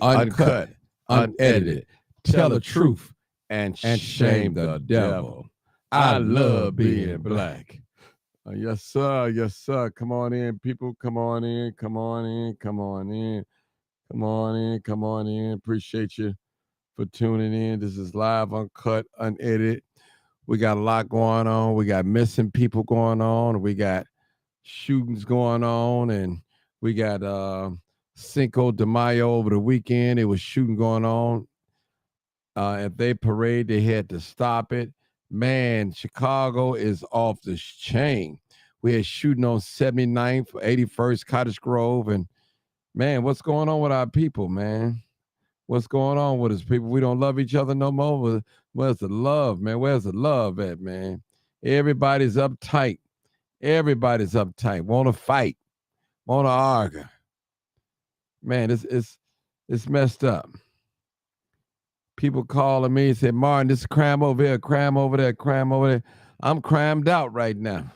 uncut, unedited, tell the truth, and shame the devil. I love being black. Yes, sir. Yes, sir. Come on in, people. Come on in. Come on in. Come on in. Come on in. Come on in. Appreciate you for tuning in. This is live, uncut, unedited. We got a lot going on. We got missing people going on. We got shootings going on, and we got Cinco de Mayo over the weekend. It was shooting going on. If they parade, they had to stop it. Man, Chicago is off the chain. We had shooting on 79th, 81st, Cottage Grove, and man, what's going on with our people, man? What's going on with us, people? We don't love each other no more. Where's the love, man? Where's the love at, man? Everybody's uptight. Everybody's uptight. Want to fight. Want to argue. Man, it's messed up. People calling me and say, Martin, this is crime over here, crime over there, crime over there. I'm crammed out right now.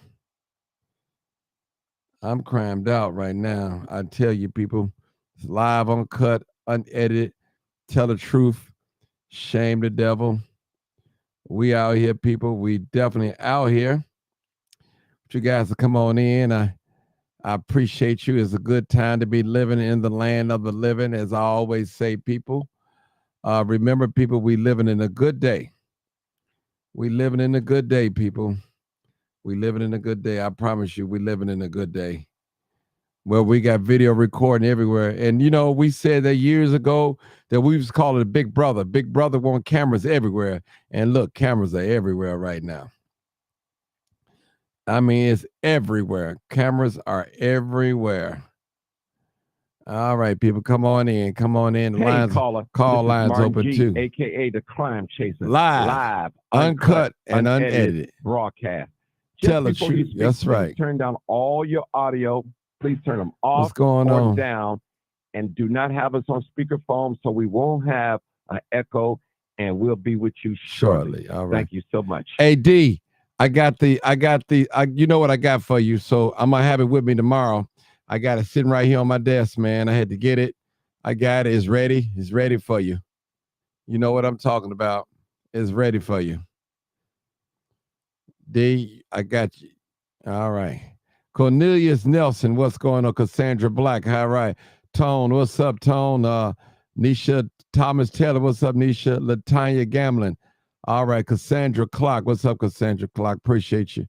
I'm crammed out right now. I tell you, people, it's live, uncut, unedited. Tell the truth. Shame the devil. We out here, people. We definitely out here. But you guys to come on in. I appreciate you. It's a good time to be living in the land of the living, as I always say, people. Remember, people, we living in a good day. We living in a good day, people. We living in a good day. I promise you, we living in a good day. Well, we got video recording everywhere. And, you know, we said that years ago that we was calling it Big Brother. Big Brother want cameras everywhere. And look, cameras are everywhere right now. I mean, it's everywhere. Cameras are everywhere. All right, people, come on in. Come on in. The lines, caller. Call lines Martin open G, too. AKA the Crime Chaser. Live, uncut, and unedited broadcast. Tell the truth. That's right. Turn down all your audio. Please turn them off. What's going on? Down, and do not have us on speakerphone, so we won't have an echo, and we'll be with you shortly. All right. Thank you so much. Hey D, you know what I got for you, so I'm gonna have it with me tomorrow. I got it sitting right here on my desk, man. I had to get it. I got it. It's ready. It's ready for you. You know what I'm talking about. It's ready for you. D, I got you. All right. Cornelius Nelson, what's going on? Cassandra Black, all right. Tone, what's up, Tone? Nisha Thomas Taylor, what's up, Nisha? Latanya Gamlin. All right. Cassandra Clark, what's up, Cassandra Clark? Appreciate you.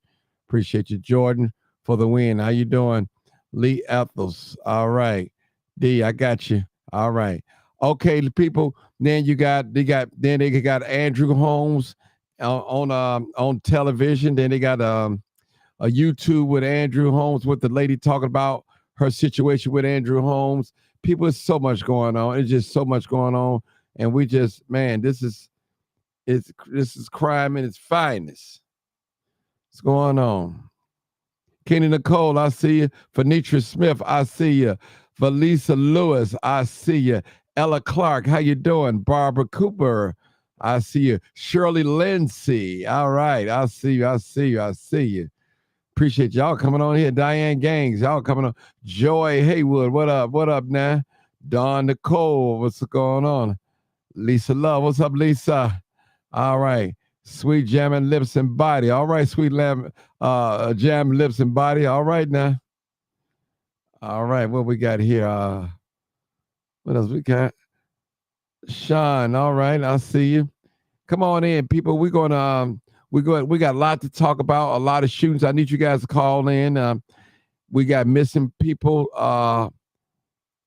Appreciate you. Jordan for the win. How you doing? Lee Ethels. All right. D, I got you. All right. Okay, people. Then they got Andrew Holmes on television. Then they got a YouTube with Andrew Holmes, with the lady talking about her situation with Andrew Holmes. People, there's so much going on. It's just so much going on. And we just, man, this is crime in its finest. What's going on? Kenny Nicole, I see you. Venitra Smith, I see you. Valisa Lewis, I see you. Ella Clark, how you doing? Barbara Cooper, I see you. Shirley Lindsay, all right. I see you. I see you. I see you. Appreciate y'all coming on here. Diane Gangs, y'all coming on. Joy Haywood, what up? What up now? Dawn Nicole, what's going on? Lisa Love, what's up, Lisa? All right. Sweet Jamming Lips and Body. All right, Sweet Jam Lips and Body. All right now. All right, what we got here? What else we got? Sean, all right, I see you. Come on in, people. We got a lot to talk about, a lot of shootings. I need you guys to call in. We got missing people.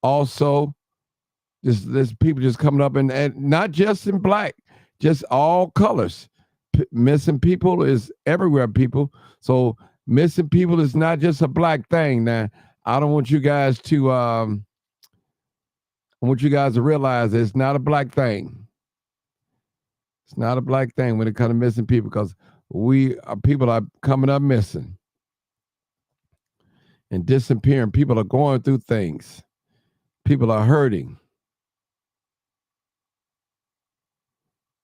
Also, there's people just coming up and not just in black, just all colors. Missing people is everywhere, people. So missing people is not just a black thing. Now, I don't want you guys to I want you guys to realize it's not a black thing. It's not a black thing when it comes to missing people, because people are coming up missing and disappearing. People are going through things. People are hurting.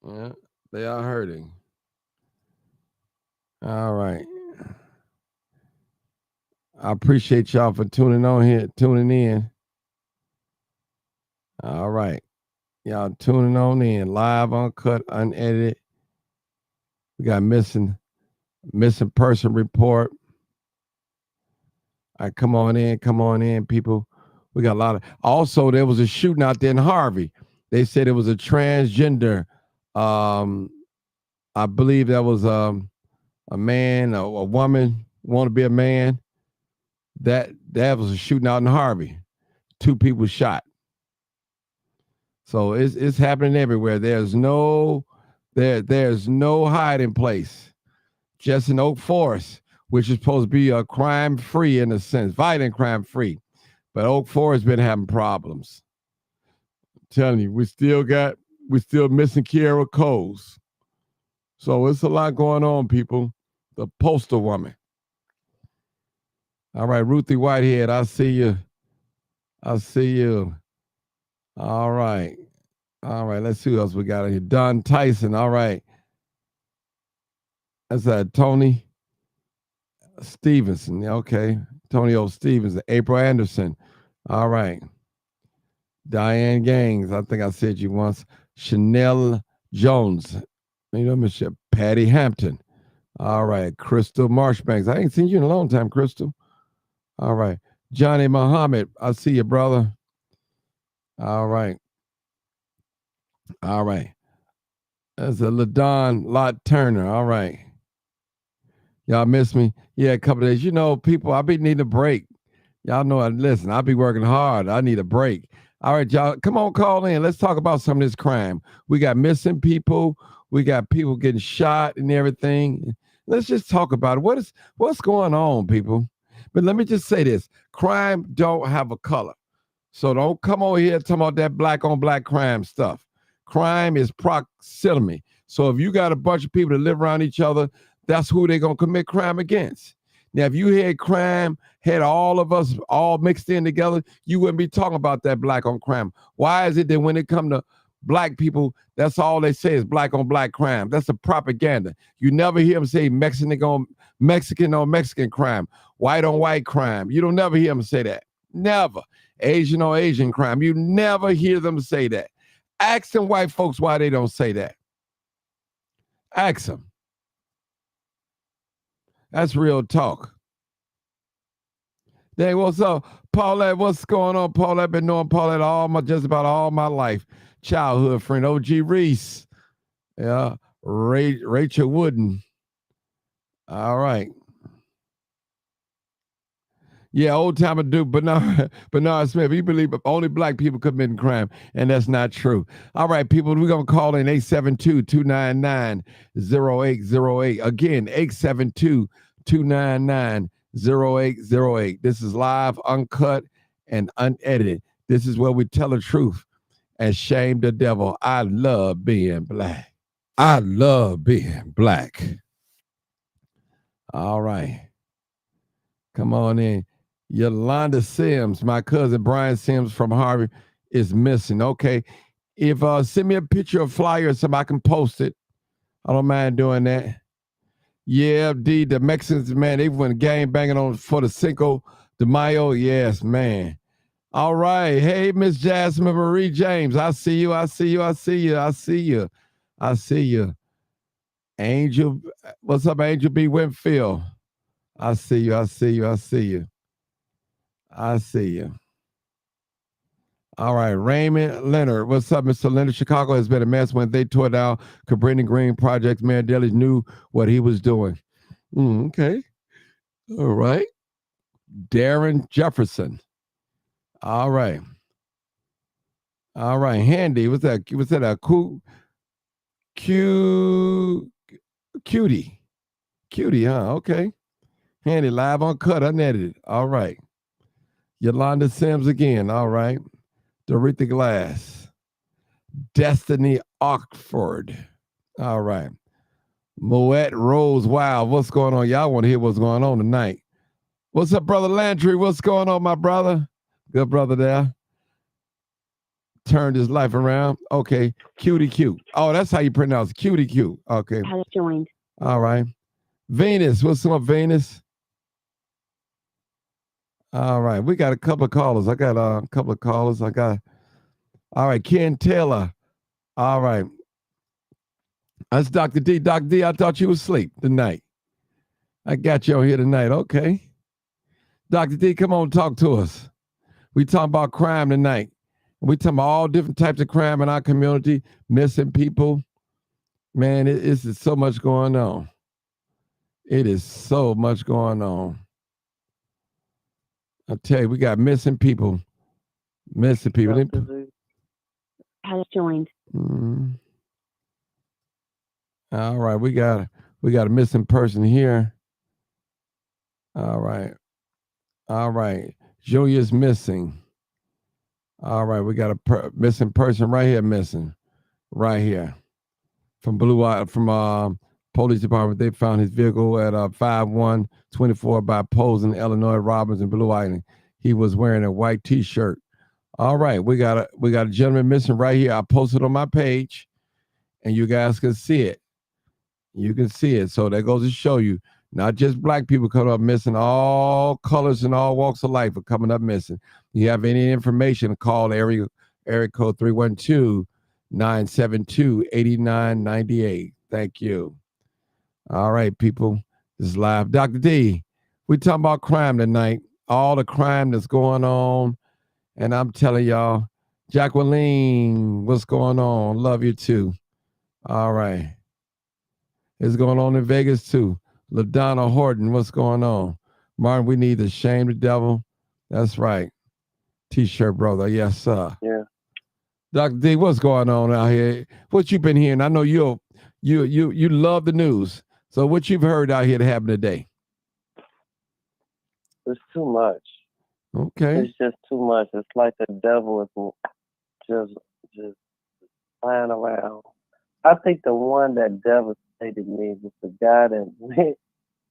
Yeah, they are hurting. All right. I appreciate y'all for tuning in. All right. Y'all tuning on in, live, uncut, unedited. We got missing person report. All right, come on in, people. We got a lot of. Also, there was a shooting out there in Harvey. They said it was a transgender. Um, I believe that was a man, a woman, want to be a man. That was a shooting out in Harvey. 2 people shot. So it's happening everywhere. There's no hiding place. Just in Oak Forest, which is supposed to be a crime free in a sense, violent crime free, but Oak Forest been having problems. I'm telling you, we still missing Kiara Coles. So it's a lot going on, people. The postal woman. All right, Ruthie Whitehead, I see you. All right. Let's see who else we got here. Don Tyson. All right. That's that Tony Stevenson. Okay. Tony O. Stevenson. April Anderson. All right. Diane Gangs. I think I said you once. Chanel Jones. You know, Michelle Patty Hampton. All right. Crystal Marshbanks. I ain't seen you in a long time, Crystal. All right. Johnny Muhammad. I see you, brother. All right. That's a LaDon Lot Turner. All right. Y'all miss me? Yeah, a couple days. You know, people, I be needing a break. Y'all know, listen, I be working hard. I need a break. All right, y'all, come on, call in. Let's talk about some of this crime. We got missing people. We got people getting shot and everything. Let's just talk about it. What's going on, people? But let me just say this. Crime don't have a color. So don't come over here talking about that black on black crime stuff. Crime is proximity. So if you got a bunch of people that live around each other, that's who they're going to commit crime against. Now, if you had crime, had all of us all mixed in together, you wouldn't be talking about that black on crime. Why is it that when it comes to black people, that's all they say is black on black crime? That's a propaganda. You never hear them say Mexican on Mexican crime, white on white crime. You don't never hear them say that. Never. Asian on Asian crime. You never hear them say that. Ask them white folks why they don't say that. Ask them. That's real talk. Hey, what's up? Paulette, what's going on? Paulette, I've been knowing Paulette just about all my life. Childhood friend, OG Reese. Yeah, Rachel Wooden. All right. Yeah, old timer dude, Bernard Smith. He believe only black people committing crime, and that's not true. All right, people, we're going to call in 872-299-0808. Again, 872-299-0808. This is live, uncut, and unedited. This is where we tell the truth and shame the devil. I love being black. I love being black. All right. Come on in. Yolanda Sims, my cousin Brian Sims from Harvard, is missing. Okay. If send me a picture of flyer or something, I can post it. I don't mind doing that. Yeah, the Mexicans, man, they went gang banging on for the Cinco de Mayo. Yes, man. All right. Hey, Miss Jasmine Marie James. I see you. Angel, what's up, Angel B. Winfield? I see you. All right, Raymond Leonard. What's up, Mr. Leonard? Chicago has been a mess when they tore down Cabrini Green projects. Mayor Daley knew what he was doing. Okay. All right. Darren Jefferson. All right. Handy. What's that? Was that a cutie? Cutie, huh? Okay. Handy, live on cut, unedited. All right. Yolanda Sims again. All right. Doretha Glass. Destiny Oxford. All right. Moet Rose. Wow. What's going on? Y'all want to hear what's going on tonight. What's up, Brother Landry? What's going on, my brother? Good brother there. Turned his life around. Okay. Cutie cute. Oh, that's how you pronounce it. Cutie cute. Okay. Has joined. All right. Venus. What's up, Venus? All right. We got a couple of callers. I got a couple of callers. All right. Ken Taylor. All right. That's Dr. D. Dr. D, I thought you was asleep tonight. I got you on here tonight. Okay. Dr. D, come on, talk to us. We talking about crime tonight. We talking about all different types of crime in our community, missing people. Man, it's so much going on. It is so much going on. I tell you, we got missing people. Missing people. Has joined. All right, we got a missing person here. All right. All right. Julia's missing. All right, we got a missing person right here, missing. Right here. From police department, they found his vehicle at 5124 by Posen, Illinois, Robbins, and Blue Island. He was wearing a white T-shirt. All right, we got a gentleman missing right here. I posted on my page, and you guys can see it. You can see it. So that goes to show you, not just black people coming up missing, all colors and all walks of life are coming up missing. You have any information, call area code 312-972-8998. Thank you. All right, people. This is live. Dr. D, we talking about crime tonight, all the crime that's going on. And I'm telling y'all, Jacqueline, what's going on? Love you too. All right. It's going on in Vegas too. LaDonna Horton, what's going on? Martin, we need to shame the devil. That's right. T-shirt brother. Yes, sir. Yeah. Dr. D, what's going on out here? What you been hearing? I know you love the news. So what you've heard out here that happened today? It's too much. Okay. It's just too much. It's like the devil is just flying around. I think the one that devastated me was the guy that went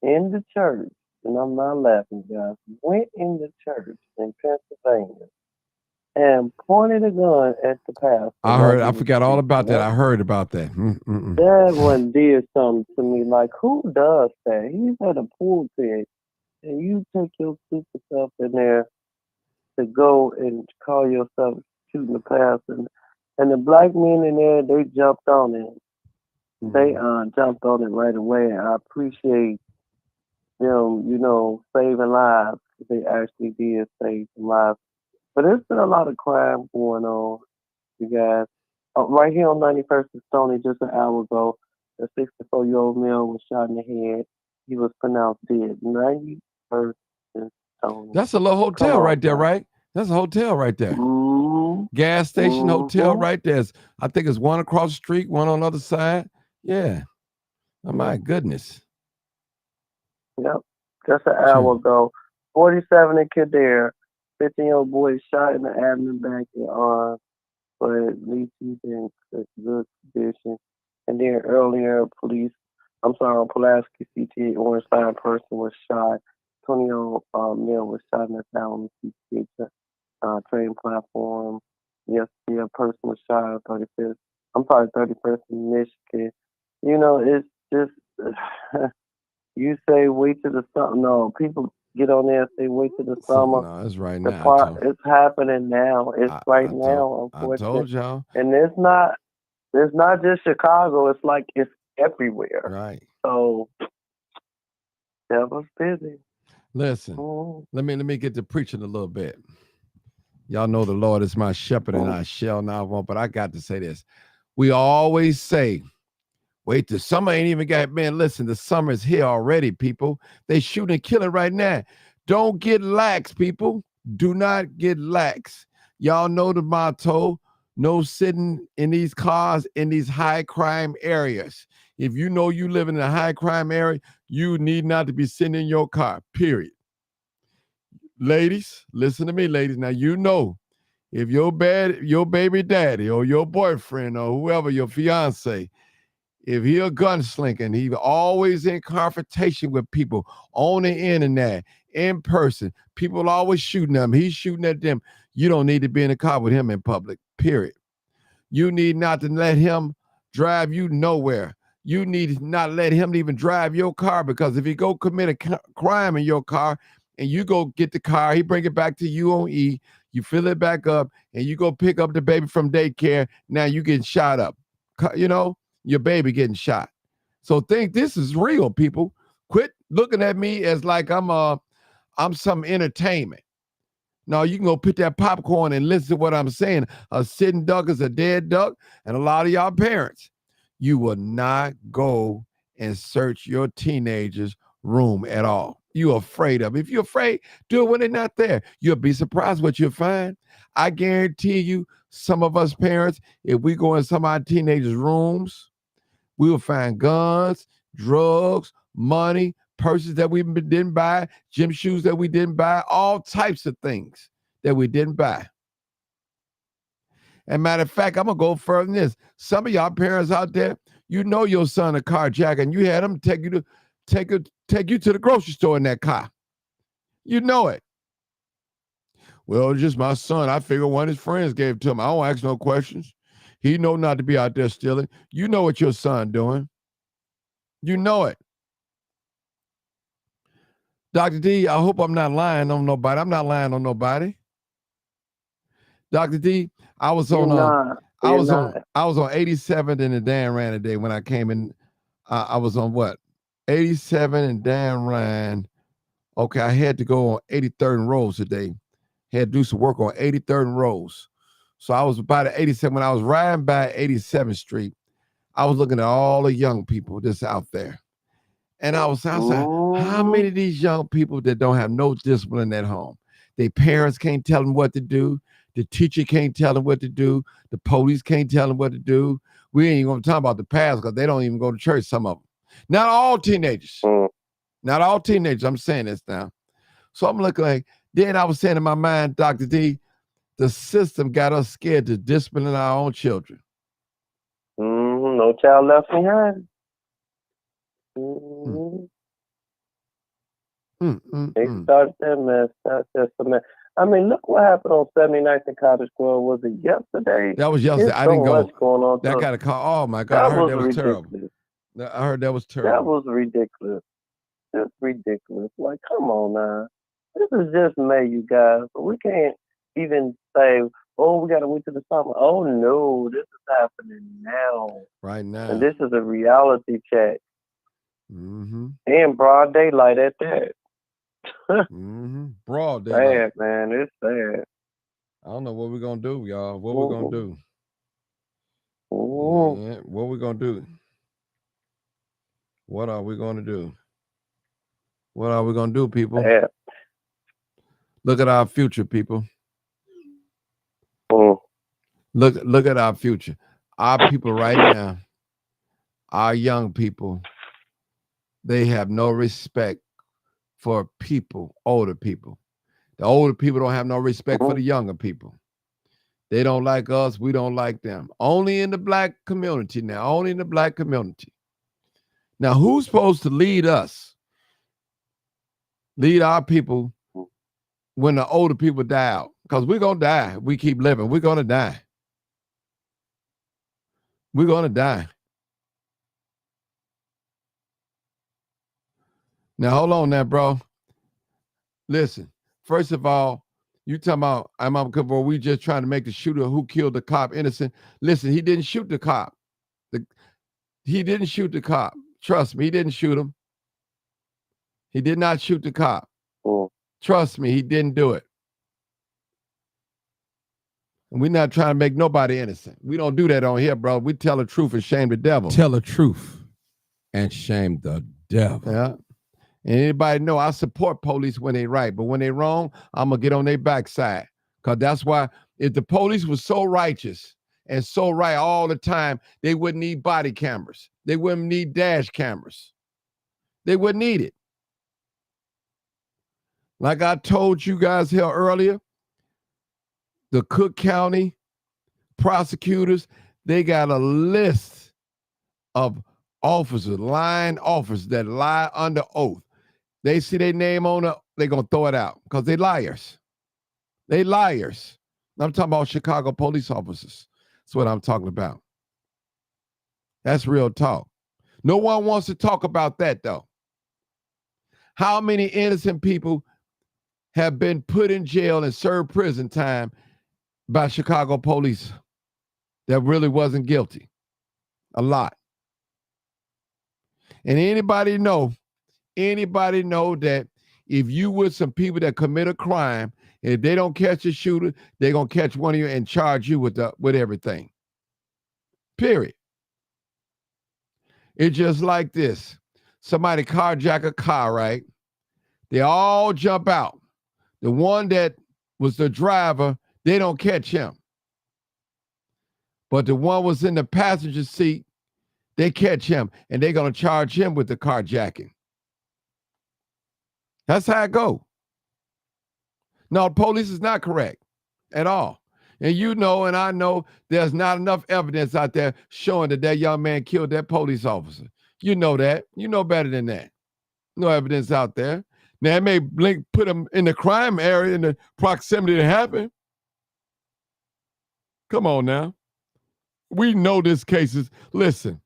in the church, and I'm not laughing, guys, went in the church in Pennsylvania and pointed a gun at the pastor. I forgot all about that. I heard about that. That one did something to me. Like, who does that? He's at a pulpit, and you take your stupid stuff in there to go and call yourself shooting the pastor. And the black men in there, they jumped on it. They jumped on it right away. And I appreciate them, saving lives. They actually did save lives. But there's been a lot of crime going on, you guys. Right here on 91st and Stony, just an hour ago, a 64-year-old male was shot in the head. He was pronounced dead. 91st and Stony. That's a little hotel right there, right? That's a hotel right there. Gas station, hotel right there. I think it's one across the street, one on the other side. Yeah. Oh, my goodness. Yep. Just an hour ago. 47 in Kildare. 15-year-old boy shot in the abdomen, back and arm, but at least he's in good condition. And then earlier, on Pulaski, CTA Orange Line person was shot. 20-year-old male was shot in the town on the CTA train platform. Yesterday, a person was shot on 31st in Michigan. It's just, you say wait till the summer. No, people get on there and say wait till the summer. No, it's right now. It's happening now. It's right now, unfortunately. I told y'all. And it's not just Chicago. It's like it's everywhere. Right. So, devil's busy. Listen, let me get to preaching a little bit. Y'all know the Lord is my shepherd and I shall not want, but I got to say this. We always say, wait, the summer ain't even got, man, listen, the summer is here already, people. They shooting and killing right now. Don't get lax, people. Do not get lax. Y'all know the motto, no sitting in these cars in these high crime areas. If you know you live in a high crime area, you need not to be sitting in your car, period. Ladies, listen to me, ladies. Now, if your baby daddy or your boyfriend or whoever, your fiance, if he a gunslinger and he always in confrontation with people on the internet, in person, people always shooting them, he's shooting at them, you don't need to be in a car with him in public, period. You need not to let him drive you nowhere. You need not let him even drive your car, because if he go commit a crime in your car and you go get the car, he bring it back to you on E, You fill it back up, and you go pick up the baby from daycare. Now you getting shot up. You know, your baby getting shot. So think this is real, people. Quit looking at me as like I'm some entertainment. No, you can go put that popcorn and listen to what I'm saying. A sitting duck is a dead duck, and a lot of y'all parents, you will not go and search your teenager's room at all. You're afraid of it. If you're afraid, do it when they're not there. You'll be surprised what you'll find. I guarantee you, some of us parents, if we go in some of our teenagers' rooms, we will find guns, drugs, money, purses that we didn't buy, gym shoes that we didn't buy, all types of things that we didn't buy. And matter of fact, I'm going to go further than this. Some of y'all parents out there, you know your son a carjacker, and you had him take you to the grocery store in that car. You know it. Well, it's just my son. I figure one of his friends gave it to him. I don't ask no questions. He know not to be out there stealing. You know what your son doing. You know it. Dr. D, I hope I'm not lying on nobody. I'm not lying on nobody. Dr. D, I was on I was on 87th and the Dan ran today when I came in. I was on what? 87 and Dan ran. Okay, I had to go on 83rd and Rose today. Had to do some work on 83rd and Rose. So I was about at 87. When I was riding by 87th Street, I was looking at all the young people that's out there. And I was outside. How many of these young people that don't have no discipline at home? Their parents can't tell them what to do. The teacher can't tell them what to do. The police can't tell them what to do. We ain't even going to talk about the past because they don't even go to church, some of them. Not all teenagers. Not all teenagers. I'm saying this now. So I'm looking like, then I was saying in my mind, Dr. D, the system got us scared to discipline our own children. No child left behind. They started that mess. I mean, look what happened on 79th and Cottage Grove. Was it yesterday? That was yesterday. There's I didn't go. Much going on. That got a call. Oh my God! I heard that was terrible. I heard that was terrible. That was ridiculous. Just ridiculous. Like, come on now. This is just May, you guys. We can't even say, oh, we got to wait till the summer. Oh no, this is happening now. Right now. And this is a reality check. And broad daylight at that. Broad daylight. Sad, man. It's sad. I don't know what we're going to do, y'all. What we're going to do. Yeah, what we're going to do. What are we going to do? What are we going to do, people? Yeah. Look at our future, people. Look at our future. Our people right now, our young people, they have no respect for people, older people. The older people don't have no respect for the younger people. They don't like us. We don't like them. Only in the black community now. Only in the black community. Now, who's supposed to lead us? Lead our people when the older people die out. Because we're going to die. We keep living. We're going to die. We're going to die. Now, hold on now, bro. Listen, first of all, you talking about, we just trying to make the shooter who killed the cop innocent. Listen, he didn't shoot the cop. He didn't shoot the cop. Trust me, he didn't shoot him. He did not shoot the cop. Trust me, he didn't do it. And we're not trying to make nobody innocent. We don't do that on here, bro. We tell the truth and shame the devil. Tell the truth and shame the devil. Yeah. And anybody know I support police when they right, but when they wrong, I'm going to get on their backside. Because that's why if the police was so righteous and so right all the time, they wouldn't need body cameras. They wouldn't need dash cameras. They wouldn't need it. Like I told you guys here earlier, the Cook County prosecutors, they got a list of officers, lying officers that lie under oath. They see their name on it, they're going to throw it out because they liars. They liars. I'm talking about Chicago police officers. That's what I'm talking about. That's real talk. No one wants to talk about that, though. How many innocent people have been put in jail and served prison time by Chicago police that really wasn't guilty. A lot. And anybody know that if you with some people that commit a crime, if they don't catch a shooter, they're gonna catch one of you and charge you with everything. Period. It's just like this. Somebody carjack a car, right? They all jump out. The one that was the driver, they don't catch him. But the one was in the passenger seat, they catch him, and they're going to charge him with the carjacking. That's how it goes. No, the police is not correct at all. And you know, and I know there's not enough evidence out there showing that young man killed that police officer. You know that. You know better than that. No evidence out there. Now, it may put him in the crime area in the proximity to happen. Come on now. We know this case is, listen,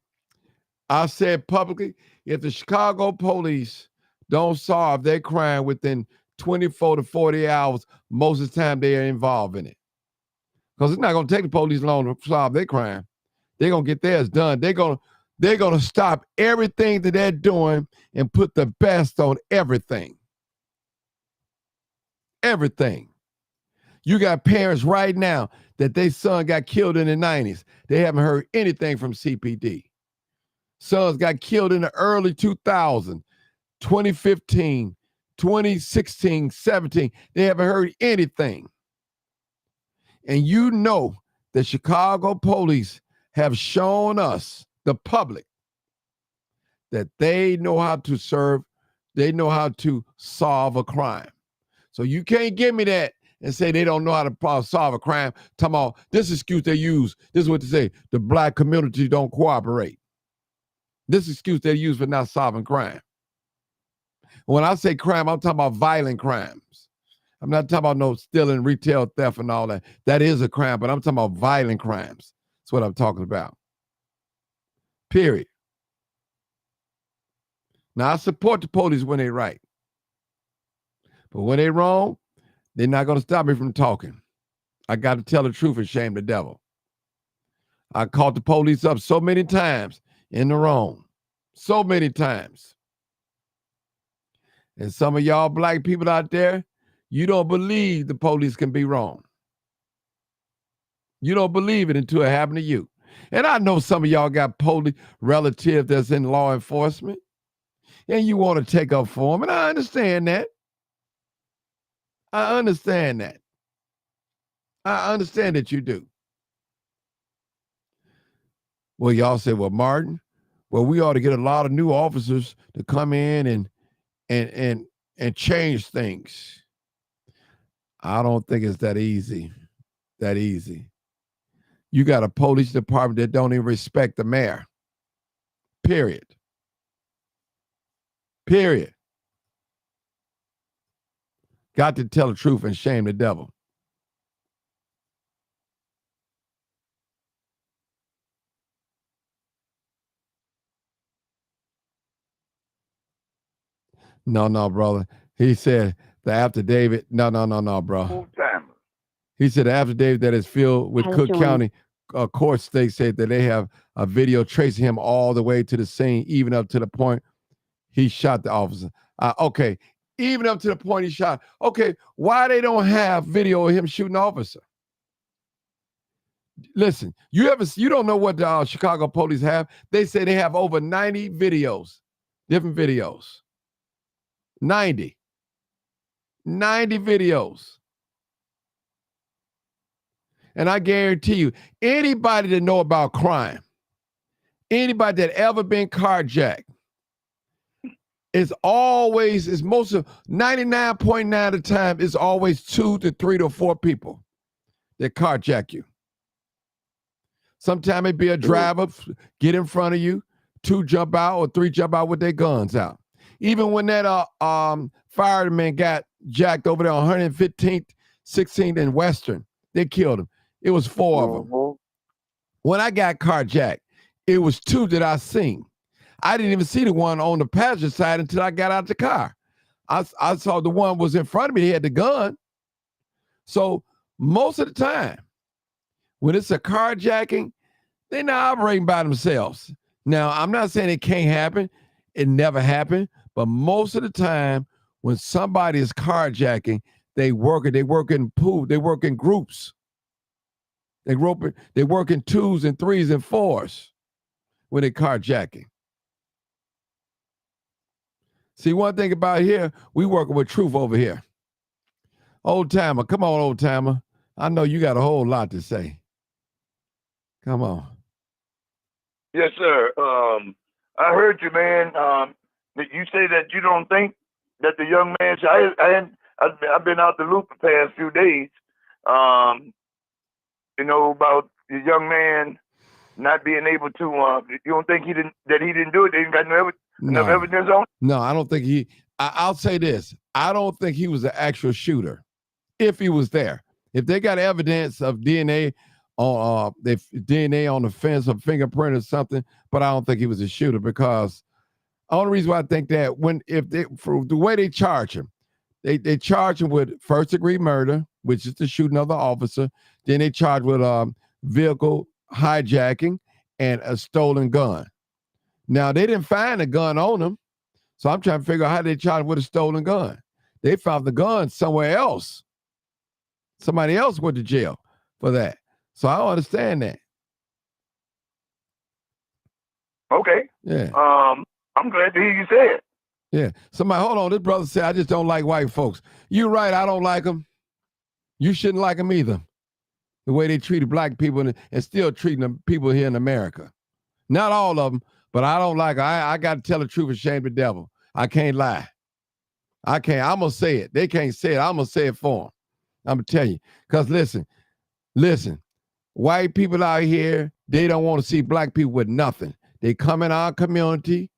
I said publicly, if the Chicago police don't solve their crime within 24 to 40 hours, most of the time they are involved in it. Because it's not going to take the police long to solve their crime. They're going to get theirs done. They're going to stop everything that they're doing and put the best on everything. Everything. You got parents right now that their son got killed in the 90s. They haven't heard anything from CPD. Sons got killed in the early 2000s, 2015, 2016, 17. They haven't heard anything. And you know the Chicago police have shown us, the public, that they know how to serve, they know how to solve a crime. So you can't give me that and say they don't know how to solve a crime. Talking about this excuse they use. This is what they say. The black community don't cooperate. This excuse they use for not solving crime. When I say crime, I'm talking about violent crimes. I'm not talking about no stealing, retail theft and all that. That is a crime, but I'm talking about violent crimes. That's what I'm talking about. Period. Now, I support the police when they're right. But when they're wrong, they're not going to stop me from talking. I got to tell the truth and shame the devil. I called the police up so many times in the wrong. So many times. And some of y'all black people out there, you don't believe the police can be wrong. You don't believe it until it happened to you. And I know some of y'all got police relatives that's in law enforcement, and you want to take up for them, and I understand that. I understand that. I understand that you do. Well, y'all say, well, Martin, well, we ought to get a lot of new officers to come in and change things. I don't think it's that easy. That easy. You got a police department that don't even respect the mayor. Period. Period. Got to tell the truth and shame the devil. No, brother. He said the affidavit. No, bro. He said the affidavit that is filled with Cook County court state said that they have a video tracing him all the way to the scene, even up to the point he shot the officer. Okay, even up to the point he shot. Okay, why they don't have video of him shooting the officer? Listen, you don't know what the Chicago police have. They say they have over 90 videos, different videos. 90 videos. And I guarantee you, anybody that know about crime, anybody that ever been carjacked, it's most of 99.9% of the time, it's always 2 to 3 to 4 people that carjack you. Sometimes it be a driver get in front of you, 2 jump out or 3 jump out with their guns out. Even when that fireman got jacked over there on 115th, 16th and Western, they killed him. It was 4 of them. When I got carjacked, it was 2 that I seen. I didn't even see the one on the passenger side until I got out the car. I saw the one was in front of me. He had the gun. So most of the time, when it's a carjacking, they're not operating by themselves. Now, I'm not saying it can't happen. It never happened. But most of the time, when somebody is carjacking, they work in pool, they work in groups. They work in 2s and 3s and 4s when they're carjacking. See, one thing about here, we working with truth over here. Old timer, come on, old timer. I know you got a whole lot to say. Come on. Yes, sir. I heard you, man. That you say that you don't think that the young man. I've been out the loop the past few days. You know about the young man not being able to. You don't think he didn't do it? They ain't got enough evidence on it? No, I don't think I'll say this. I don't think he was the actual shooter. If he was there, if they got evidence of DNA on the fence or fingerprint or something, but I don't think he was a shooter because the only reason why I think that for the way they charge him, they charge him with first-degree murder, which is the shooting of the officer. Then they charge with vehicle hijacking and a stolen gun. Now they didn't find a gun on him, so I'm trying to figure out how they charged him with a stolen gun. They found the gun somewhere else. Somebody else went to jail for that. So I don't understand that. Okay. Yeah. I'm glad to hear you say it. Yeah. Somebody, hold on. This brother said, I just don't like white folks. You're right. I don't like them. You shouldn't like them either. The way they treated black people and still treating them people here in America. Not all of them, but I don't like them. I got to tell the truth and shame the devil. I can't lie. I can't. I'm going to say it. They can't say it. I'm going to say it for them. I'm going to tell you. Because listen, white people out here, they don't want to see black people with nothing. They come in our community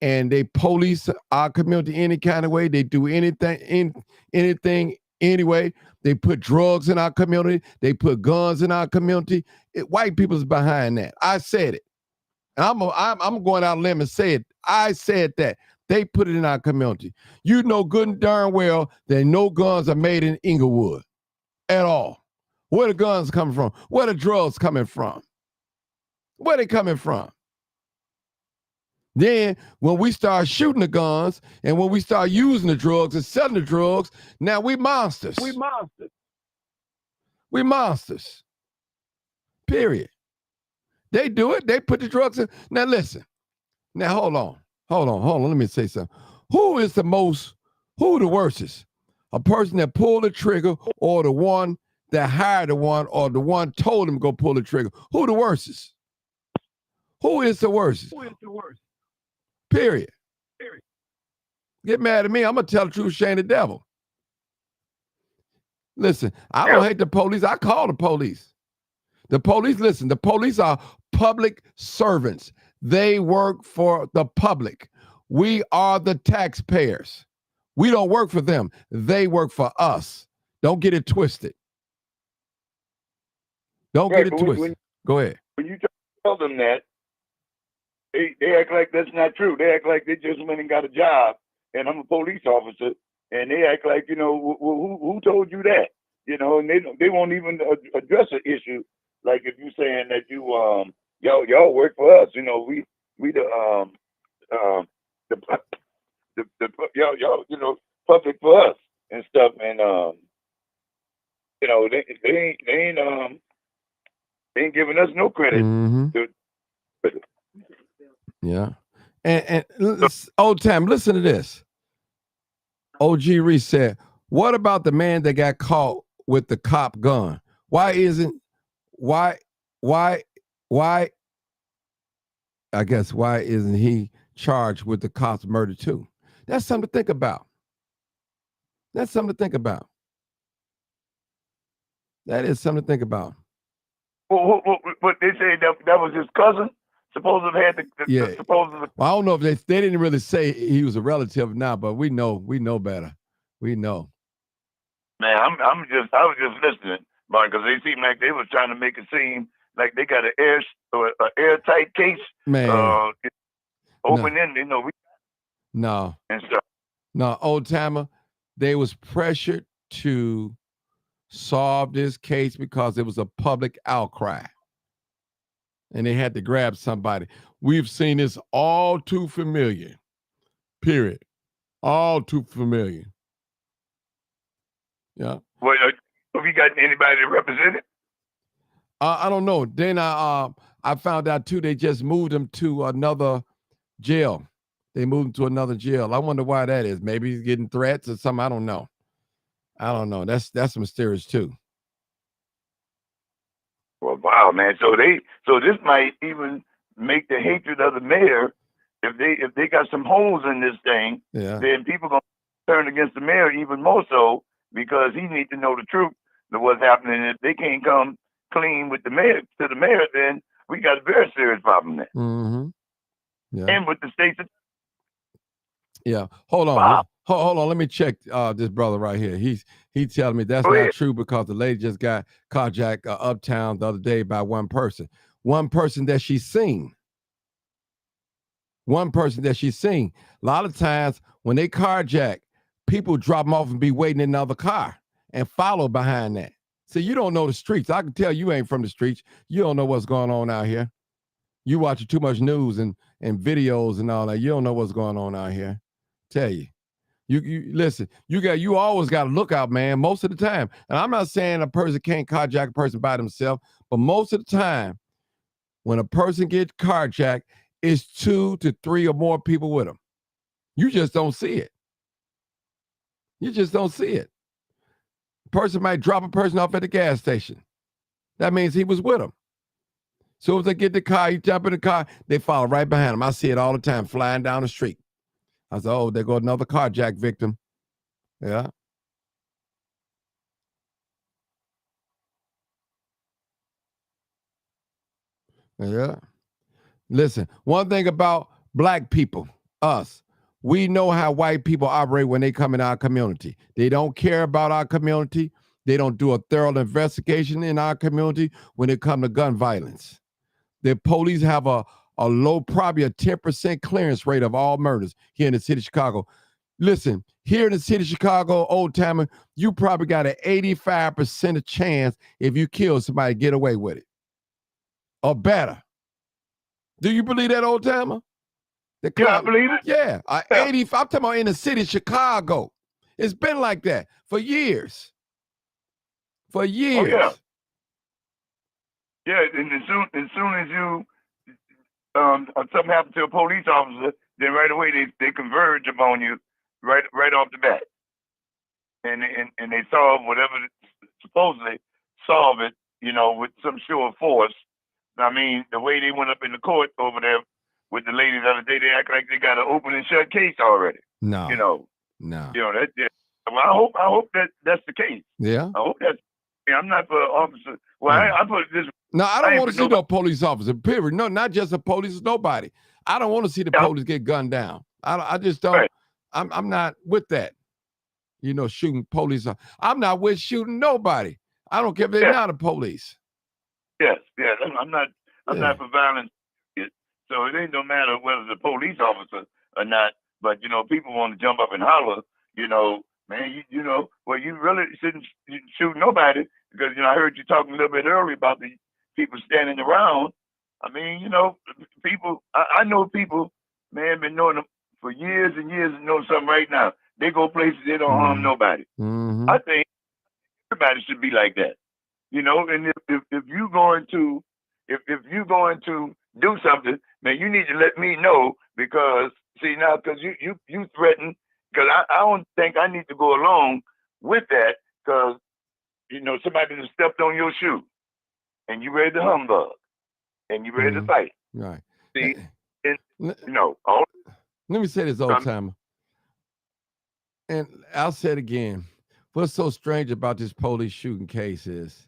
and they police our community any kind of way. They do anything anyway. They put drugs in our community. They put guns in our community. White people's behind that. I said it. And I'm going out on a limb and say it. I said that. They put it in our community. You know good and darn well that no guns are made in Inglewood at all. Where the guns coming from? Where the drugs coming from? Where they coming from? Then when we start shooting the guns and when we start using the drugs and selling the drugs, now we monsters. We monsters. Period. They do it. They put the drugs in. Now listen. Now hold on. Let me say something. Who the worstest? A person that pulled the trigger or the one that hired the one or the one told him to go pull the trigger? Who the worstest? Who is the worstest? Period. Get mad at me. I'm going to tell the truth, shame the devil. Listen, I don't hate the police. I call the police. The police are public servants. They work for the public. We are the taxpayers. We don't work for them. They work for us. Don't get it twisted. Don't get it twisted. Go ahead. When you tell them that, they act like that's not true. They act like they just went and got a job, and I'm a police officer, and they act like, who told you that? And they won't even address an issue. Like if you're saying that y'all work for us, we the y'all public for us and stuff, and they ain't giving us no credit. Mm-hmm. Yeah, and old time. Listen to this. OG Reese said, "What about the man that got caught with the cop gun? Why isn't he charged with the cop's murder too?" That's something to think about. That is something to think about. But they say that was his cousin. Supposedly had the supposedly. Well, I don't know if they didn't really say he was a relative now, but we know better. We know. Man, I was just listening, Mark, because they seemed like they was trying to make it seem like they got an airtight case. Man, open ended, no. And stuff. No, old timer, they was pressured to solve this case because it was a public outcry. And they had to grab somebody. We've seen this all too familiar. Period. All too familiar. Yeah. Well, have you got anybody to represent it? I don't know. Then I found out too. They just moved him to another jail. They moved him to another jail. I wonder why that is. Maybe he's getting threats or something. I don't know. That's mysterious too. Well, wow, man. So this might even make the hatred of the mayor. If they got some holes in this thing, Yeah. then people gonna turn against the mayor even more so because he needs to know the truth of what's happening. If they can't come clean with the mayor to the mayor, then we got a very serious problem there. Mm-hmm. Yeah. And with the states. Yeah. Hold on. Wow. Hold on. Let me check this brother right here. He telling me that's not true because the lady just got carjacked uptown the other day by one person. One person that she's seen. One person that she's seen. A lot of times when they carjack, people drop them off and be waiting in another car and follow behind that. So you don't know the streets. I can tell you ain't from the streets. You don't know what's going on out here. You watching too much news and videos and all that. You don't know what's going on out here. Tell you. You listen, you always got to look out, man, most of the time. And I'm not saying a person can't carjack a person by themselves, but most of the time, when a person gets carjacked, it's 2 to 3 or more people with them. You just don't see it. You just don't see it. A person might drop a person off at the gas station. That means he was with them. So as they get the car, you jump in the car, they follow right behind him. I see it all the time, flying down the street. I said, oh, there go another carjack victim. Yeah. Yeah. Listen, one thing about black people, us, we know how white people operate when they come in our community. They don't care about our community. They don't do a thorough investigation in our community when it comes to gun violence. The police have a low, probably a 10% clearance rate of all murders here in the city of Chicago. Listen, here in the city of Chicago, old timer, you probably got an 85% chance if you kill somebody, get away with it. Or better. Do you believe that, old timer? Yeah, I believe it. Yeah, 80. I'm talking about in the city of Chicago. It's been like that for years. For years. Oh, yeah. Yeah, and as soon as you something happened to a police officer, then right away they converge upon you right off the bat, and they solve whatever supposedly solve it, with some show of force. I mean, the way they went up in the court over there with the lady the other day, they act like they got an open and shut case already. No. No. That. Yeah. Well, I hope that's the case. Yeah. I hope that's. I'm not for officer. Well, I put it this. No, I don't want to see no police officer. Period. No, not just the police. Nobody. I don't want to see the police get gunned down. I just don't. Right. I'm not with that. Shooting police. I'm not with shooting nobody. I don't care if they're not the police. Yes. I'm not for violence. So it ain't no matter whether it's a police officer or not. But people want to jump up and holler. Man, well, you really shouldn't shoot nobody because I heard you talking a little bit earlier about the people standing around. I mean, people. I know people, man, been knowing them for years and years and know something right now. They go places they don't harm nobody. Mm-hmm. I think everybody should be like that. And if you're going to do something, man, you need to let me know because you threaten. Because I don't think I need to go along with that because, somebody just stepped on your shoe and you ready to humbug and you ready to fight. Right. See, let me say this, old timer. And I'll say it again. What's so strange about this police shooting case is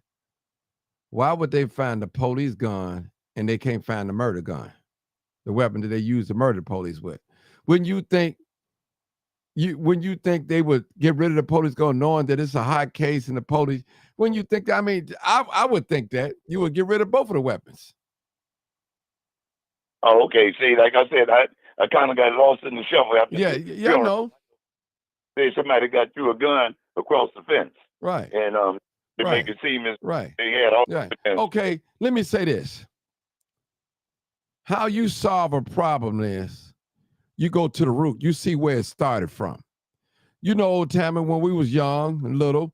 why would they find the police gun and they can't find the murder gun, the weapon that they use to murder police with? When you think they would get rid of the police gun knowing that it's a hot case and the police, when you think, I would think that you would get rid of both of the weapons. Oh, okay. See, like I said, I kind of got lost in the shuffle after. Yeah, I know. say somebody got you a gun across the fence, Right. and to Right. make it seem as Right. they had all Right. the potential. Okay, let me say this. How you solve a problem is you go to the root. You see where it started from. You know, old timer, when we was young and little,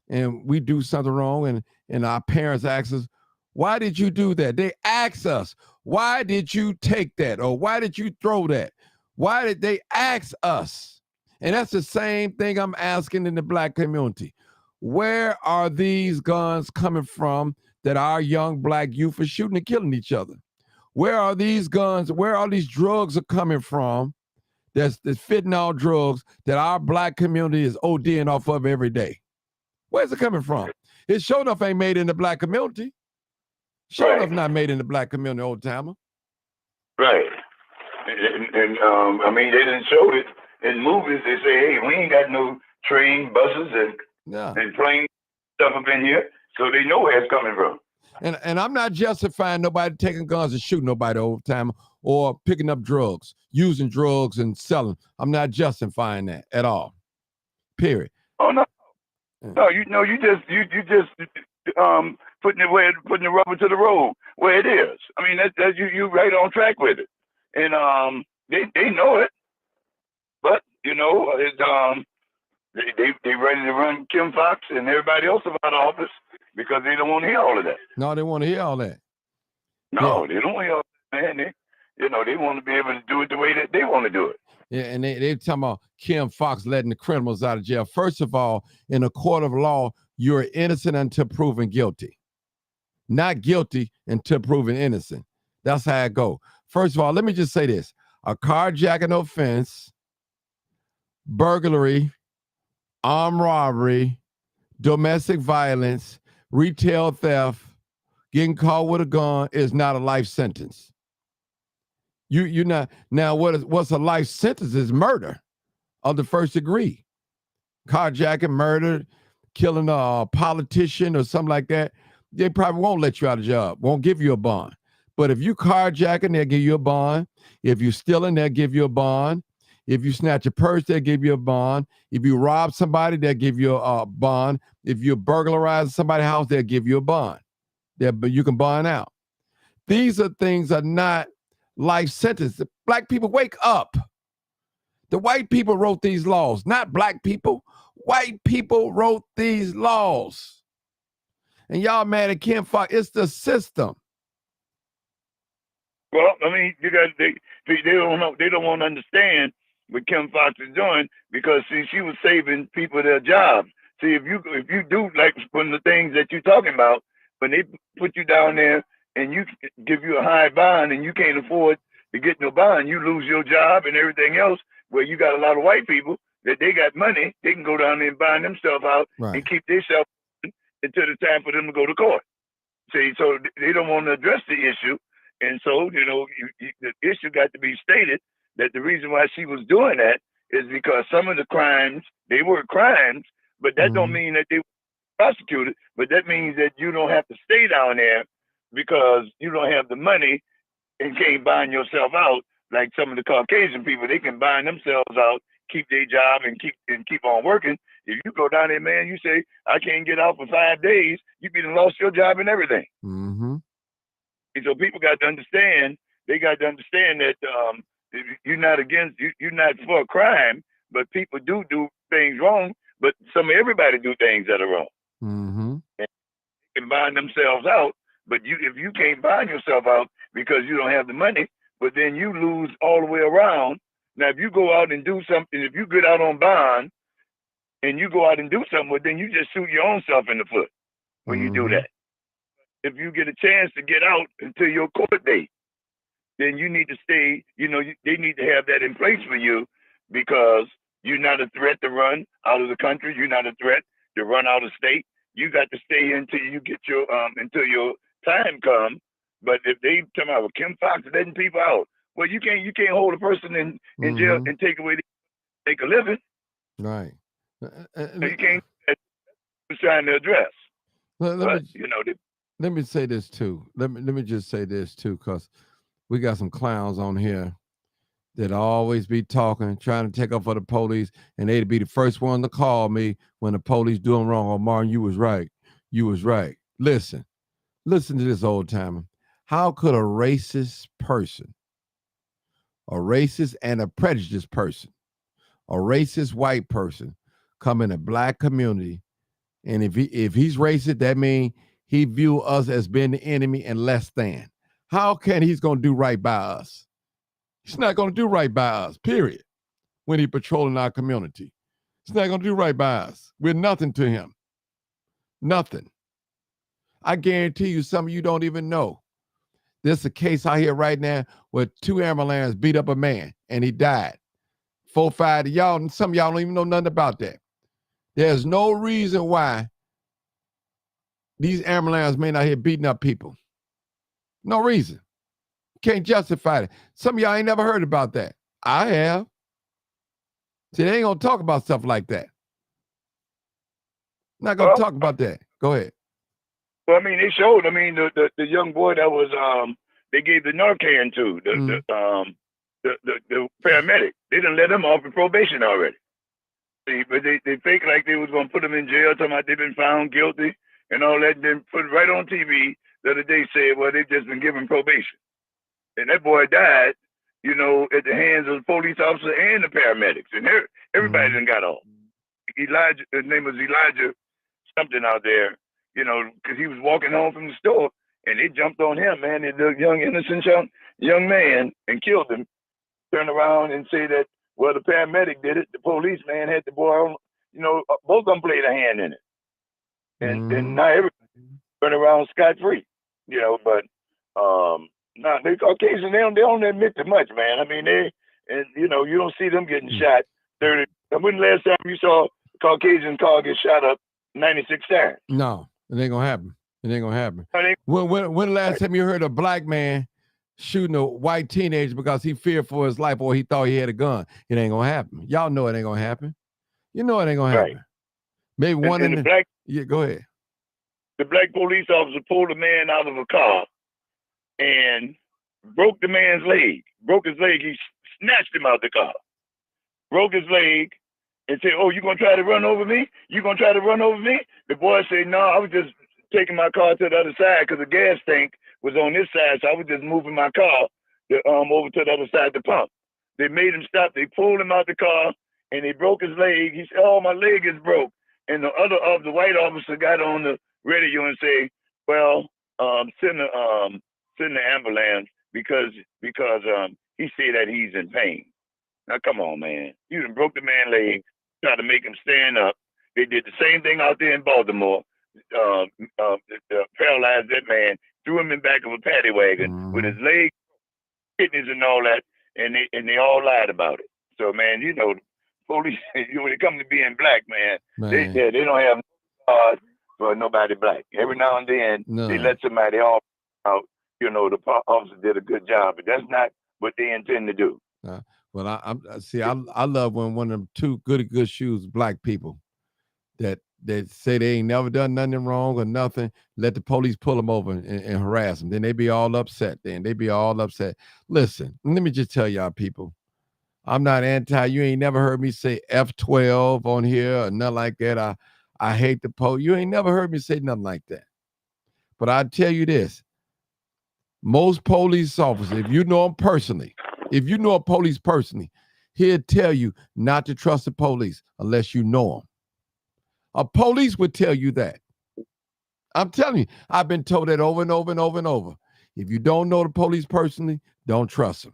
and we do something wrong, and our parents ask us, "Why did you do that?" They ask us, "Why did you take that?" Or "Why did you throw that?" Why did they ask us? And that's the same thing I'm asking in the Black community. Where are these guns coming from that our young Black youth are shooting and killing each other? Where are these guns? Where are these drugs are coming from? That's fentanyl drugs that our Black community is ODing off of every day. Where's it coming from? It sure enough ain't made in the Black community. Sure Right. enough not made in the Black community, old timer. Right. And I mean, they didn't show it in movies. They say, hey, we ain't got no train, buses, and plane stuff up in here, so they know where it's coming from. And I'm not justifying nobody taking guns and shooting nobody old timer or picking up drugs, using drugs and selling. I'm not justifying that at all. Period. Oh no, no, you just putting the rubber to the road where it is. I mean, that's you right on track with it, and they know it, but it's they ready to run Kim Fox and everybody else out of office because they don't want to hear all of that. No, they want to hear all that. No, they don't want to hear all that, man. They want to be able to do it the way that they want to do it. Yeah, and they talking about Kim Fox letting the criminals out of jail. First of all, in a court of law, you're innocent until proven guilty. Not guilty until proven innocent. That's how it go. First of all, let me just say this. A carjacking offense, burglary, armed robbery, domestic violence, retail theft, getting caught with a gun is not a life sentence. You're not now. What's a life sentence is murder of the first degree, carjacking, murder, killing a politician or something like that. They probably won't let you out of job, won't give you a bond. But if you carjacking, they'll give you a bond. If you're stealing, they'll give you a bond. If you snatch a purse, they'll give you a bond. If you rob somebody, they'll give you a bond. If you burglarize somebody's house, they'll give you a bond. But you can bond out. These are things are not life sentence. The Black people, wake up. The white people wrote these laws, not Black people. White people wrote these laws. And y'all mad at Kim Fox. It's the system. Well, I mean, they don't know. They don't want to understand what Kim Fox is doing because she was saving people their jobs. See, if you do like one of the things that you're talking about, when they put you down there and you give you a high bond and you can't afford to get no bond, you lose your job and everything else. Where you got a lot of white people that they got money, they can go down there and bond themselves out and keep themselves until the time for them to go to court. See, so they don't want to address the issue. And so, the issue got to be stated that the reason why she was doing that is because some of the crimes, they were crimes, but that don't mean that they were prosecuted, but that means that you don't have to stay down there because you don't have the money and can't bind yourself out like some of the Caucasian people. They can bind themselves out, keep their job and keep on working. If you go down there, man, you say, I can't get out for 5 days, you be lost your job and everything. Mm-hmm. And so people got to understand, that you're not you're not for a crime, but people do things wrong, but everybody do things that are wrong. Mm-hmm. And they can bind themselves out, but if you can't bind yourself out because you don't have the money, but then you lose all the way around. Now, if you go out and do something, if you get out on bond and you go out and do something, well, then you just shoot your own self in the foot when you do that. If you get a chance to get out until your court date, then you need to stay, they need to have that in place for you because you're not a threat to run out of the country. You're not a threat to run out of state. You got to stay until you get until your time comes. But if they come out with Kim Fox letting people out, well, you can't hold a person in jail and take a living. Right. You can't. That's trying to address. Let me say this too. Let me just say this too, because we got some clowns on here that always be talking, trying to take up for the police, and they'd be the first one to call me when the police do them wrong. Oh, Martin, you was right. You was right. Listen to this, old timer. How could a racist person, a racist and a prejudiced person, a racist white person come in a black community, and if he's racist, that means he view us as being the enemy and less than. How can he's going to do right by us? He's not going to do right by us, period, when he's patrolling our community. He's not going to do right by us. We're nothing to him. Nothing. I guarantee you some of you don't even know. There's a case out here right now where 2 ambulance beat up a man and he died. 4, 5 of y'all, and some of y'all don't even know nothing about that. There's no reason why these ambulance men out here beating up people. No reason. Can't justify it. Some of y'all ain't never heard about that. I have. See, they ain't gonna talk about stuff like that. Not gonna talk about that. Go ahead. Well, I mean, they showed. I mean, the young boy that was they gave the Narcan to the paramedic. They didn't let him off of probation already. See, but they fake like they was gonna put him in jail, talking about they've been found guilty and all that. Then put it right on TV the other day, said, well, they've just been given probation. And that boy died, you know, at the hands of the police officer and the paramedics. And everybody done got off. Elijah, his name was Elijah something out there, you know, because he was walking home from the store and they jumped on him, man. The young, innocent young man and killed him. Turned around and say that, well, the paramedic did it. The policeman had the boy on, you know, both of them played a hand in it. And now everybody turn around scot-free, you know, but nah, they Caucasian, they don't admit to much, man. I mean, you know, you don't see them getting shot 30. When last time you saw a Caucasian car get shot up 96 times? No, it ain't gonna happen. It ain't gonna happen. When last time you heard a black man shooting a white teenager because he feared for his life or he thought he had a gun? It ain't gonna happen. Y'all know it ain't gonna happen. You know it ain't gonna happen. Right. Maybe one in the black. Yeah, go ahead. The black police officer pulled a man out of a car and broke the man's leg. Broke his leg. He snatched him out the car. Broke his leg and said, oh, you gonna try to run over me? You gonna try to run over me? The boy said, no, I was just taking my car to the other side because the gas tank was on this side, so I was just moving my car over to the other side of the pump. They made him stop. They pulled him out the car and they broke his leg. He said, oh, my leg is broke. And the white officer got on the radio and said, well, send the ambulance because he said that he's in pain. Now, come on, man. You done broke the man's leg, tried to make him stand up. They did the same thing out there in Baltimore. Paralyzed that man, threw him in back of a paddy wagon with his leg, kidneys and all that, and they all lied about it. So, man, you know, police, when it comes to being black, man. They don't have no for nobody black. Every now and then, they let somebody off out. You know, the officer did a good job, but that's not what they intend to do. Well, I love when one of them two good shoes black people that say they ain't never done nothing wrong or nothing, let the police pull them over and harass them. Then they be all upset. Listen, let me just tell y'all people, I'm not anti. You ain't never heard me say F12 on here or nothing like that. I hate the police. You ain't never heard me say nothing like that. But I tell you this, most police officers, if you know them personally, if you know a police personally, he'll tell you not to trust the police unless you know them. A police would tell you that. I'm telling you, I've been told that over and over and over and over. If you don't know the police personally, don't trust them.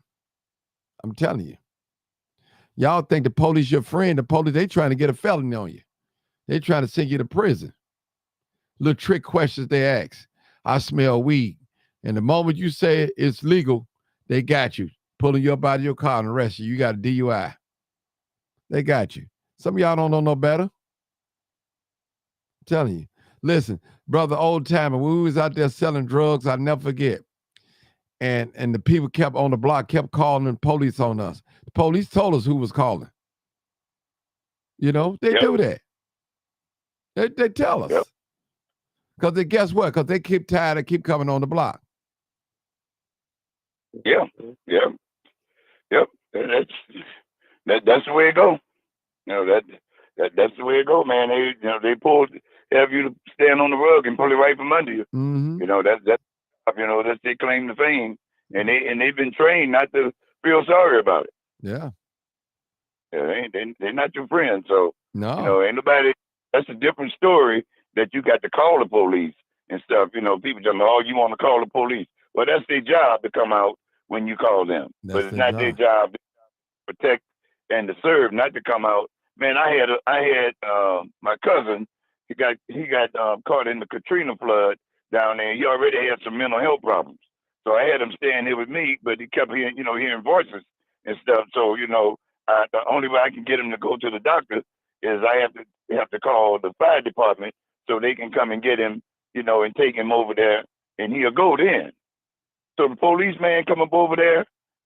I'm telling you. Y'all think the police your friend. The police, they trying to get a felony on you. They trying to send you to prison. Little trick questions they ask. I smell weed. And the moment you say it's legal, they got you. Pulling you up out of your car and arrest you. You got a DUI. They got you. Some of y'all don't know no better. I'm telling you. Listen, brother, old timer, when we was out there selling drugs, I'll never forget. And the people kept on the block, kept calling the police on us. The police told us who was calling. You know, they do that. They tell us. Because guess what? Because they keep tired of keep coming on the block. Yep. That's the way it go. You know that's the way it go, man. They have you to stand on the rug and pull it right from under you. Mm-hmm. You know that's that's their claim to fame, and they've been trained not to feel sorry about it. Yeah. Yeah, they're not your friends, so No. ain't nobody. That's a different story that you got to call the police and stuff. People tell me, "Oh, you want to call the police?" Well, that's their job to come out when you call them, but That's it's the not their job. job to protect and to serve, not to come out. Man, I had my cousin. He got caught in the Katrina flood down there. He already had some mental health problems, so I had him staying here with me. But he kept hearing voices and stuff. So the only way I can get him to go to the doctor is I have to call the fire department so they can come and get him, and take him over there, and he'll go then. So the policeman come up over there,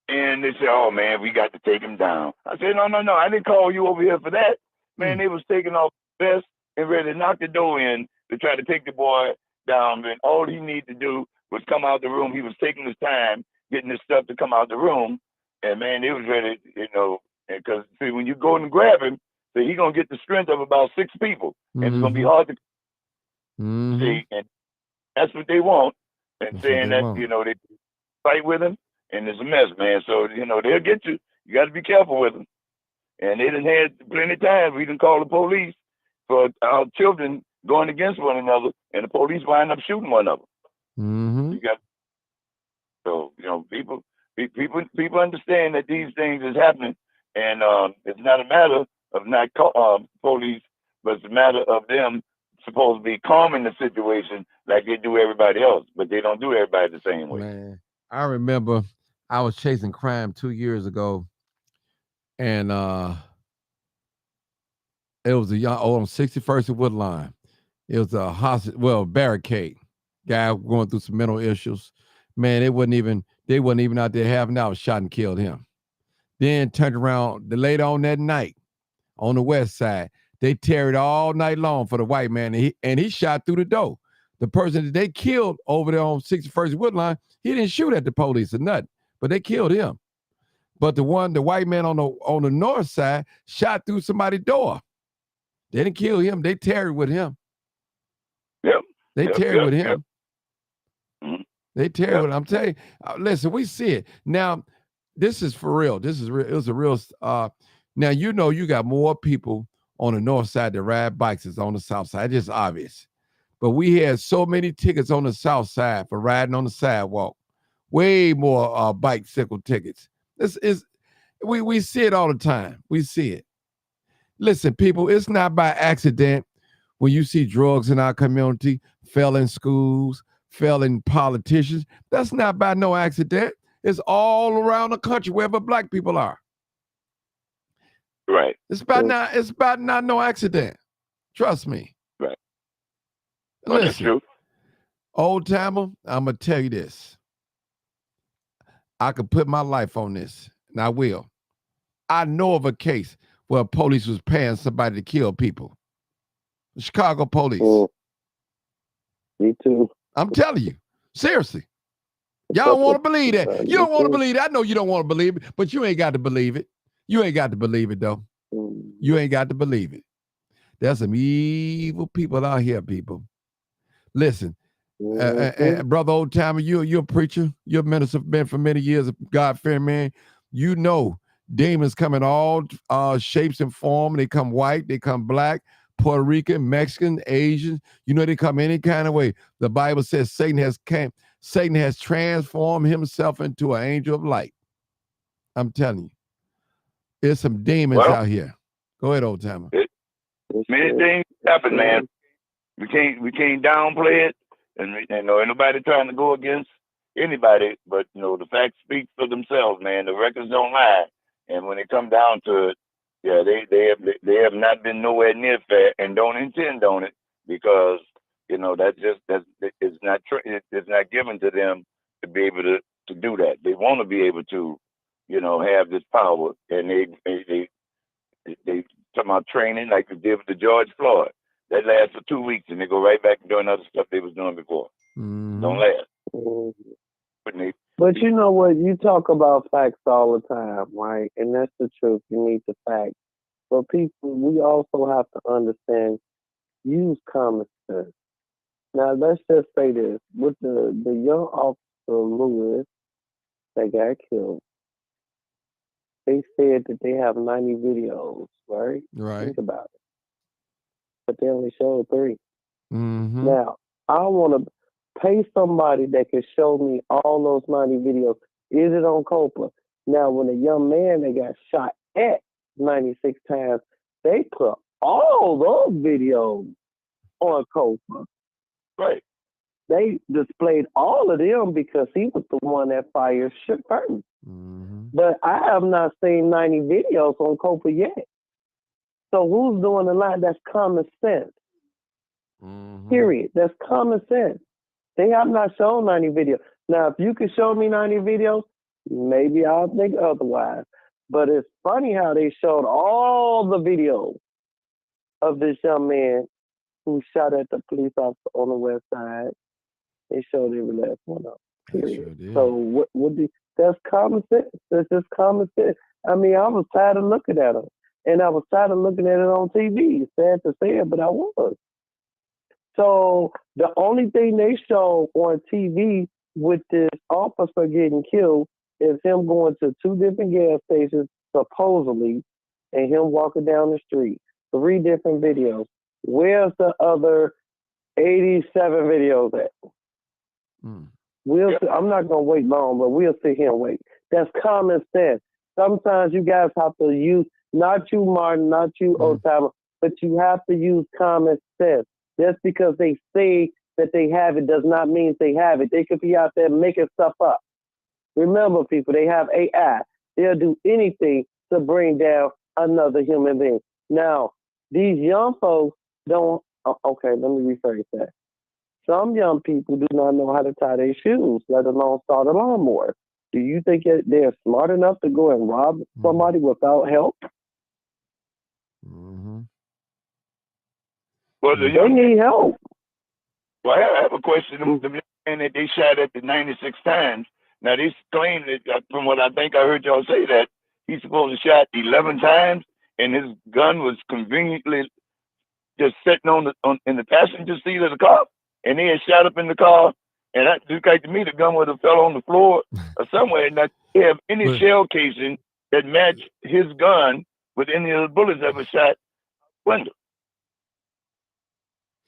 and they say, "Oh man, we got to take him down." I said, "No, I didn't call you over here for that, man." They was taking off the vest and ready to knock the door in to try to take the boy down. And all he needed to do was come out the room. He was taking his time getting his stuff to come out the room, and man, it was ready, because see, when you go and grab him, so he gonna get the strength of about 6 people, and it's gonna be hard to see, and that's what they want. And That's saying that they fight with him, and it's a mess, man. So they'll get you. You got to be careful with them. And they done had plenty of times we done call the police for our children going against one another, and the police wind up shooting one of them. Mm-hmm. You got people understand that these things is happening, and it's not a matter of not police, but it's a matter of them supposed to be calming the situation like they do everybody else, but they don't do everybody the same way. Man, I remember I was chasing crime 2 years ago, and it was on 61st and Woodline. It was a barricade. Guy going through some mental issues. Man, they wasn't even out there half an hour, shot and killed him. Then turned around later on that night on the west side. They tarried all night long for the white man, and he shot through the door. The person that they killed over there on 61st and Woodline, he didn't shoot at the police or nothing, but they killed him. But the white man on the north side shot through somebody's door. They didn't kill him. They tarried with him. Yep. They tarried with him. Mm-hmm. They tarried with him. I'm telling you, listen, we see it. Now, this is for real. This is real. It was a real, now, you got more people on the north side that ride bikes as on the south side. It's just obvious. But we had so many tickets on the south side for riding on the sidewalk. Way more bicycle tickets. We see it all the time. We see it. Listen, people, it's not by accident when you see drugs in our community, failing schools, failing politicians. That's not by no accident. It's all around the country, wherever black people are. Right. It's about not no accident. Trust me. Right. Well, listen, that's true. Old timer, I'm gonna tell you this. I could put my life on this, and I will. I know of a case where police was paying somebody to kill people. The Chicago police. Me too. I'm telling you, seriously. Y'all don't want to believe that. You don't want to believe it. I know you don't want to believe it, but you ain't got to believe it. You ain't got to believe it, though. You ain't got to believe it. There's some evil people out here, people. Listen, brother old timer, you're a preacher. You're a minister, been for many years, a God-fearing man. You know demons come in all shapes and form. They come white, they come black, Puerto Rican, Mexican, Asian. They come any kind of way. The Bible says Satan has transformed himself into an angel of light. I'm telling you. There's some demons out here. Go ahead, old timer. Many things happen, man. We can't downplay it, and ain't nobody trying to go against anybody. But the facts speak for themselves, man. The records don't lie, and when it come down to it, yeah, they have not been nowhere near fair, and don't intend on it because it's not given to them to be able to do that. They want to be able to, have this power, and they talking about training like they did with the George Floyd. That lasts for 2 weeks, and they go right back to doing other stuff they was doing before. Mm-hmm. Don't last. But you know what? You talk about facts all the time, right? And that's the truth. You need the facts. But people, we also have to understand, use common sense. Now, let's just say this. With the young officer Lewis that got killed, they said that they have 90 videos, right? Right. Think about it. But they only showed 3. Mm-hmm. Now, I want to pay somebody that can show me all those 90 videos. Is it on Copa? Now, when a young man that got shot at 96 times, they put all those videos on Copa. Right. They displayed all of them because he was the one that fired shit first. Mm-hmm. But I have not seen 90 videos on Copa yet. So who's doing the line? That's common sense. Mm-hmm. Period. That's common sense. They have not shown 90 videos. Now, if you could show me 90 videos, maybe I'll think otherwise. But it's funny how they showed all the videos of this young man who shot at the police officer on the west side. They showed every last one of them. Period. Sure did. So that's common sense. That's just common sense. I mean, I was tired of looking at them. And I was tired of looking at it on TV. It's sad to say it, but I was. So the only thing they show on TV with this officer getting killed is him going to 2 different gas stations, supposedly, and him walking down the street. 3 different videos. Where's the other 87 videos at? Mm. I'm not going to wait long, but we'll sit here and wait. That's common sense. Sometimes you guys have to use, not you, Martin, not you, Otama, but you have to use common sense. Just because they say that they have it does not mean they have it. They could be out there making stuff up. Remember, people, they have AI. They'll do anything to bring down another human being. Now, these young folks don't, okay, let me rephrase that. Some young people do not know how to tie their shoes, let alone start a lawnmower. Do you think they're smart enough to go and rob somebody without help? Mm-hmm. Well, the They young need help. Well, I have a question. The man that they shot at the 96 times. Now, they claim that, from what I think I heard y'all say, that he's supposed to shot 11 times, and his gun was conveniently just sitting in the passenger seat of the car, and they had shot up in the car. And that just like to me, the gun would have fell on the floor or somewhere. Not have any shell casing that matched his gun with any of the bullets that were shot window.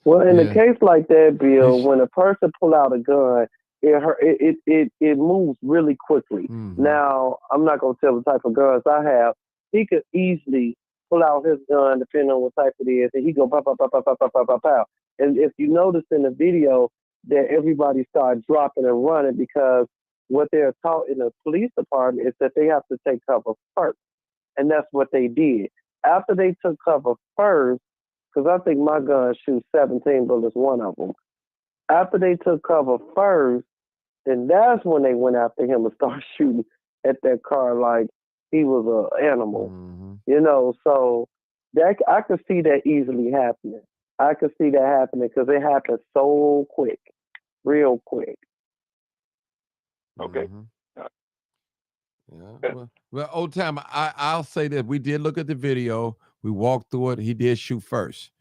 Well, in a case like that, Bill, when a person pull out a gun, it moves really quickly. Mm-hmm. Now, I'm not gonna tell the type of guns I have. He could easily pull out his gun, depending on what type it is, and he go pow, pow, pow, pow, pow, pow, pow, pow, pow. And if you notice in the video that everybody started dropping and running because what they're taught in the police department is that they have to take cover first, and that's what they did. After they took cover first, because I think my gun shoots 17 bullets, one of them. After they took cover first, then that's when they went after him and started shooting at that car like he was an animal. Mm-hmm. You know, so that I could see that easily happening. I could see that happening because it happened so quick, real quick. Okay. Mm-hmm. Yeah. Well, old time, I'll say that we did look at the video. We walked through it. He did shoot first.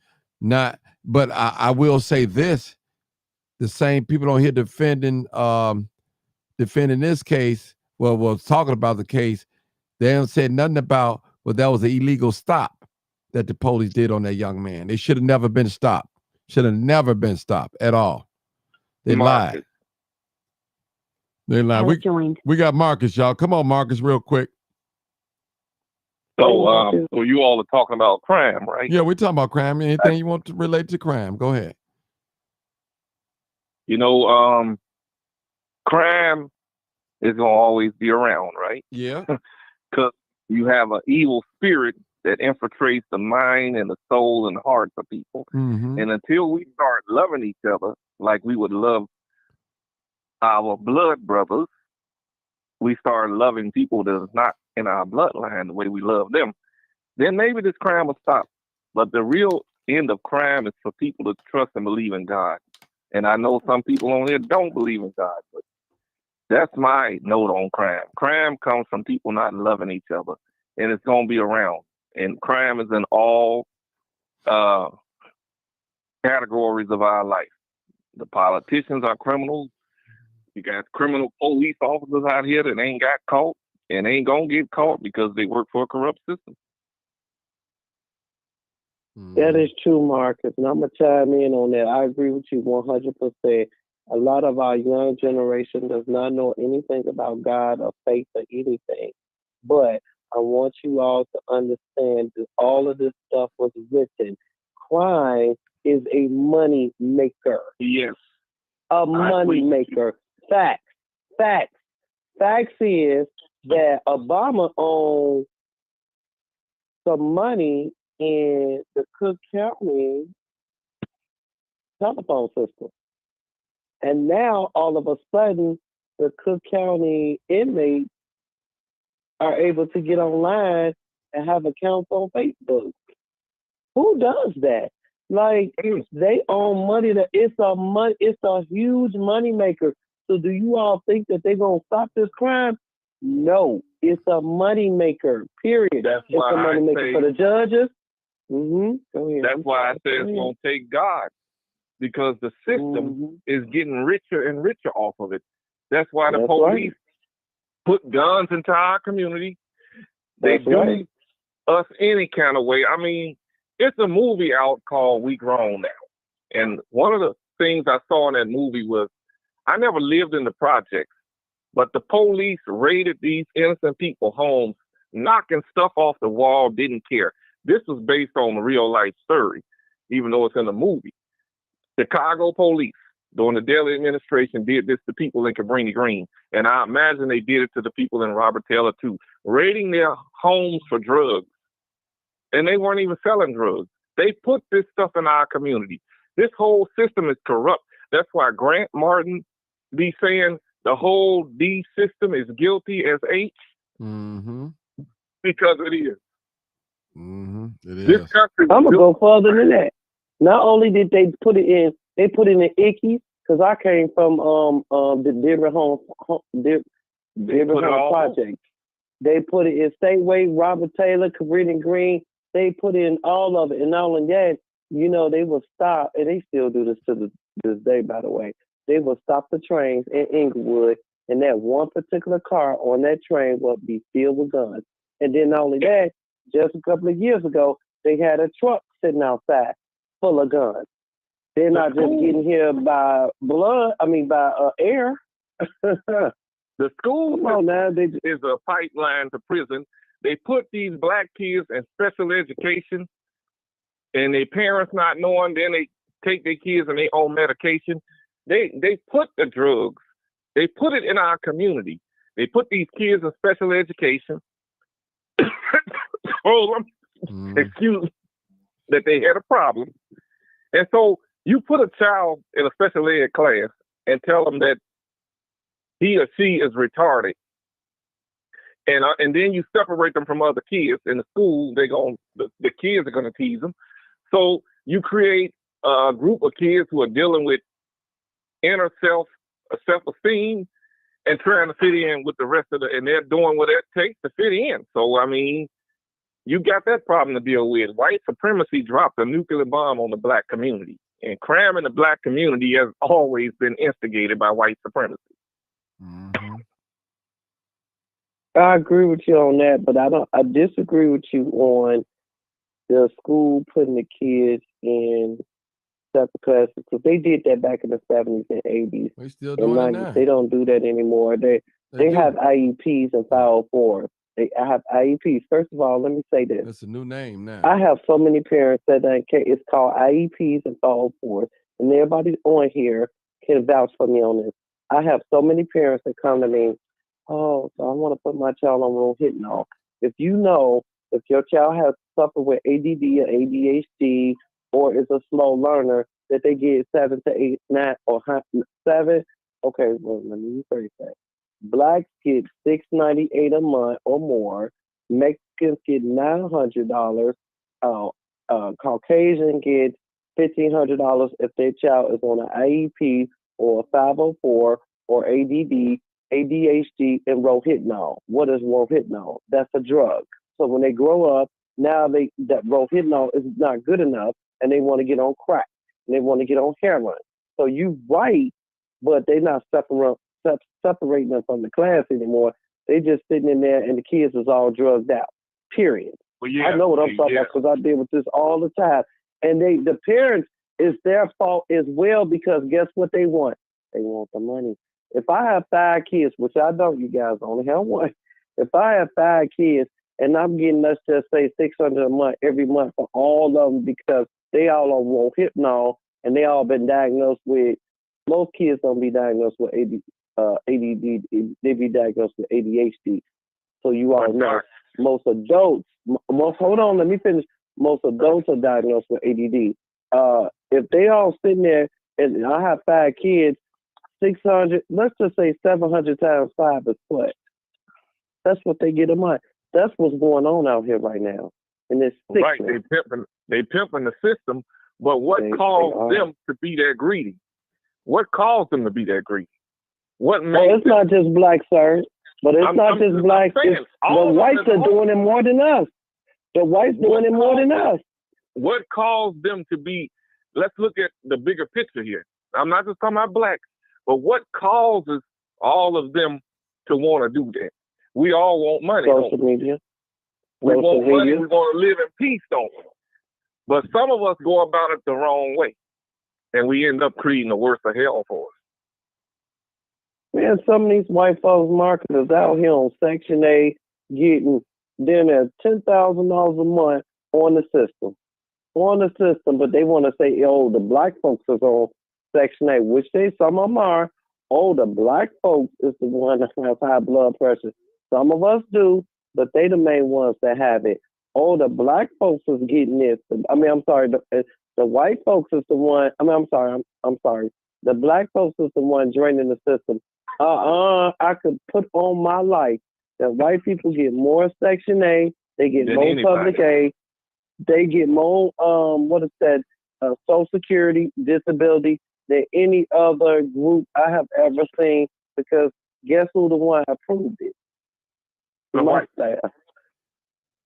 But I will say this: the same people on here defending this case. Well, talking about the case, they haven't said nothing about that was an illegal stop that the police did on that young man. They should have never been stopped. Should have never been stopped at all. They lied. They lied. We got Marcus, y'all. Come on, Marcus, real quick. So you all are talking about crime, right? Yeah, we're talking about crime. Anything you want to relate to crime, go ahead. You know, crime is going to always be around, right? Yeah. Because you have an evil spirit that infiltrates the mind and the soul and the hearts of people. Mm-hmm. And until we start loving each other like we would love our blood brothers, we start loving people that's not in our bloodline the way we love them, then maybe this crime will stop. But the real end of crime is for people to trust and believe in God. And I know some people on here don't believe in God, but That's my note on crime. Crime comes from people not loving each other, and it's going to be around. And crime is in all uh, categories of our life. The politicians are criminals. You got criminal police officers out here that ain't got caught and ain't going to get caught because they work for a corrupt system. That is true, Marcus, and I'm gonna chime in on that. I agree with you 100%. A lot of our young generation does not know anything about God or faith or anything. But I want you all to understand that all of this stuff was written. Crime is a money maker. Yes. A money maker. Facts. Facts. Facts is that Obama owned some money in the Cook County telephone system. And now, all of a sudden, the Cook County inmates are able to get online and have accounts on Facebook. Who does that? Like, they own money that it's a huge money maker. So do you all think that they're gonna stop this crime? No, it's a money maker. Period. That's it's why a money maker say, for the judges. Go ahead. That's why I say it's gonna take God, because the system is getting richer and richer off of it. That's why the police put guns into our community. They do us any kind of way. I mean, it's a movie out called We Grown Now. And one of the things I saw in that movie was, I never lived in the projects, but the police raided these innocent people's homes, knocking stuff off the wall, didn't care. This was based on a real life story, even though it's in a movie. Chicago police, during the Daley administration, did this to people in Cabrini Green. And I imagine they did it to the people in Robert Taylor too, raiding their homes for drugs. And they weren't even selling drugs. They put this stuff in our community. This whole system is corrupt. That's why Grant Martin be saying the whole D system is guilty as H. Because it is. It is. This country, I'm gonna go further than that. Not only did they put it in, they put it in icky, because I came from the Dearborn Home Project. They put it in Stateway, Robert Taylor, Cabrini Green. They put in all of it, and not only that, you know, they will stop, and they still do this to this day, by the way. They will stop the trains in Inglewood, and that one particular car on that train will be filled with guns. And then not only that, just a couple of years ago, they had a truck sitting outside full of guns. They're not just getting here by air. The school Come on now, is a pipeline to prison. They put these black kids in special education, and their parents not knowing, then they take their kids and they own medication. They put the drugs, they put it in our community. They put these kids in special education. Told them, excuse me, that they had a problem. And so you put a child in a special ed class and tell them that he or she is retarded. And then you separate them from other kids in the school. The kids are going to tease them. So you create a group of kids who are dealing with inner self-esteem and trying to fit in with the rest of and they're doing what it takes to fit in. So, I mean, you got that problem to deal with. White supremacy dropped a nuclear bomb on the black community. And crime in the black community has always been instigated by white supremacy. I agree with you on that, but I disagree with you on the school putting the kids in separate classes, because they did that back in the 70s and 80s. They still doing it now. They don't do that anymore. They have IEPs and 504s. They have IEPs. First of all, let me say this. That's a new name now. I have so many parents that it's called IEPs and 504s, and everybody on here can vouch for me on this. I have so many parents that come to me, oh, so I want to put my child on Rohypnol. If you know, if your child has suffered with ADD or ADHD or is a slow learner, that they get 7 to 8, 9, or 7. Okay, well, let me rephrase that. Blacks get $698 a month or more. Mexicans get $900. Caucasian get $1,500 if their child is on an IEP or a 504 or ADD ADHD, and rohypnol. What is rohypnol? That's a drug. So when they grow up, now that rohypnol is not good enough, and they want to get on crack, and they want to get on heroin. So you right, but they're not separating them from the class anymore. They just sitting in there, and the kids is all drugged out. Period. Well, yeah, I know what I'm talking about because I deal with this all the time. And the parents, it's their fault as well, because guess what they want? They want the money. If I have 5 kids, which I don't, you guys only have 1. If I have 5 kids and I'm getting, let's just say, $600 a month every month for all of them because they all on rohypnol and they all been diagnosed with, most kids don't be diagnosed with ADD, they be diagnosed with ADHD. So you all know most adults, hold on, let me finish. Most adults are diagnosed with ADD. If they all sitting there and I have 5 kids, 600, let's just say 700 times 5 is what? That's what they get a month. That's what's going on out here right now. And it's right. They pimping the system, but what caused them to be that greedy? What caused them to be that greedy? What made well, it's not just black, sir. But it's not just black. The whites are doing it more than us. The whites doing it more than us. What caused them to be? Let's look at the bigger picture here. I'm not just talking about blacks, but what causes all of them to want to do that? We all want money. Social media. We want money. We want to live in peace, don't we? But some of us go about it the wrong way, and we end up creating the worst of hell for us. Man, some of these white folks marketers out here on Section A getting them at $10,000 a month on the system. But they want to say, oh, the black folks is on Section A, which some of them are. Oh, the black folks is the one that has high blood pressure. Some of us do, but they the main ones that have it. Oh, the black folks is getting this. I'm sorry, the white folks is the one. I'm sorry. The black folks is the one draining the system. I could put on my life that white people get more Section A, they get more public aid, they get more Social Security, disability than any other group I have ever seen. Because guess who the one approved it? My staff.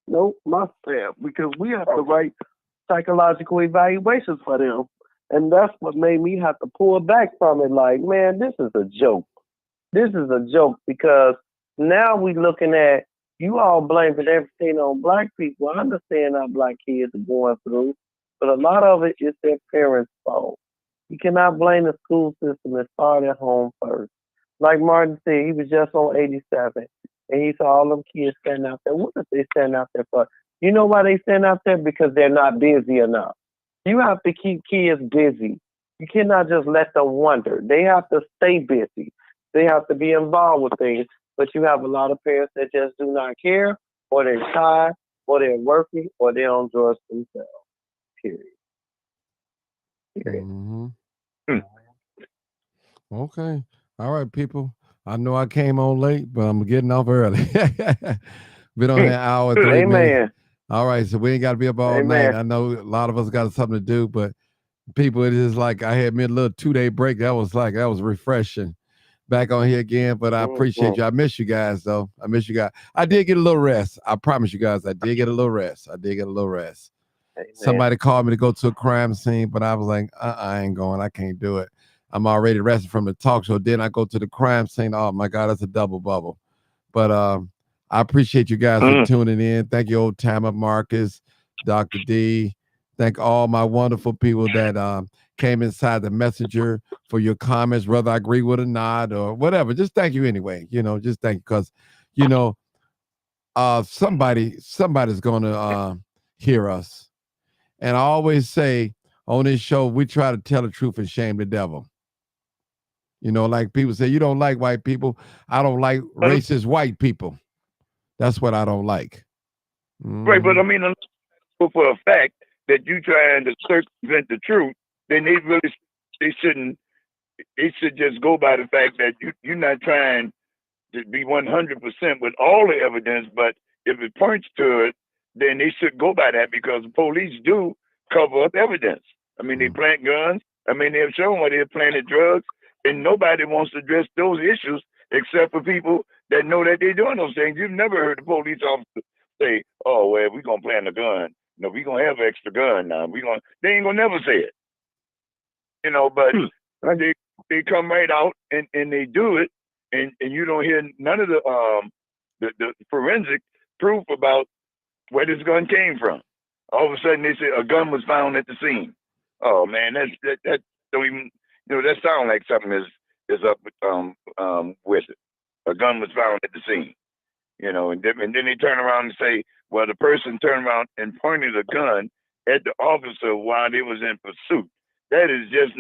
Nope, my staff. Because we have to write psychological evaluations for them, and that's what made me have to pull back from it. Like, man, this is a joke. This is a joke because now we looking at you all blaming everything on black people. I understand how black kids are going through, but a lot of it is their parents' fault. You cannot blame the school system. It started at home first. Like Martin said, he was just on 87, and he saw all them kids standing out there. What did they stand out there for? You know why they stand out there? Because they're not busy enough. You have to keep kids busy. You cannot just let them wander. They have to stay busy. They have to be involved with things, but you have a lot of parents that just do not care, or they're tired, or they're working, or they're on drugs themselves. Period. Mm-hmm. Okay. All right, people. I know I came on late, but I'm getting off early. Been on an hour, 3 minutes. All right, so we ain't got to be up all night. I know a lot of us got something to do, but people, it is like I had me a little 2-day break. That was refreshing. Back on here again, but I appreciate you. I miss you guys, though. I miss you guys. I did get a little rest. I promise you guys, I did get a little rest. Amen. Somebody called me to go to a crime scene, but I was like, I ain't going. I can't do it. I'm already rested from the talk show. Then I go to the crime scene. Oh, my God, that's a double bubble. But I appreciate you guys for tuning in. Thank you, old timer Marcus, Dr. D. Thank all my wonderful people that came inside the messenger for your comments, whether I agree with or not or whatever. Just thank you anyway. Just thank you because, somebody's going to hear us. And I always say on this show, we try to tell the truth and shame the devil. Like people say, you don't like white people. I don't like racist white people. That's what I don't like. Right, but I mean, for a fact that you trying to circumvent the truth, then they should just go by the fact that you're not trying to be 100% with all the evidence, but if it points to it, then they should go by that because the police do cover up evidence. I mean, they plant guns. I mean, they've shown where they planted drugs, and nobody wants to address those issues except for people that know that they're doing those things. You've never heard the police officer say, "Oh, well, we're gonna plant a gun. No, we're gonna have an extra gun now. They ain't gonna never say it, But they come right out and they do it, and you don't hear none of the forensic proof about where this gun came from. All of a sudden, they say a gun was found at the scene. Oh man, that don't even that sounds like something is up with it. A gun was found at the scene, and then they turn around and say, well, the person turned around and pointed a gun at the officer while they was in pursuit. That's just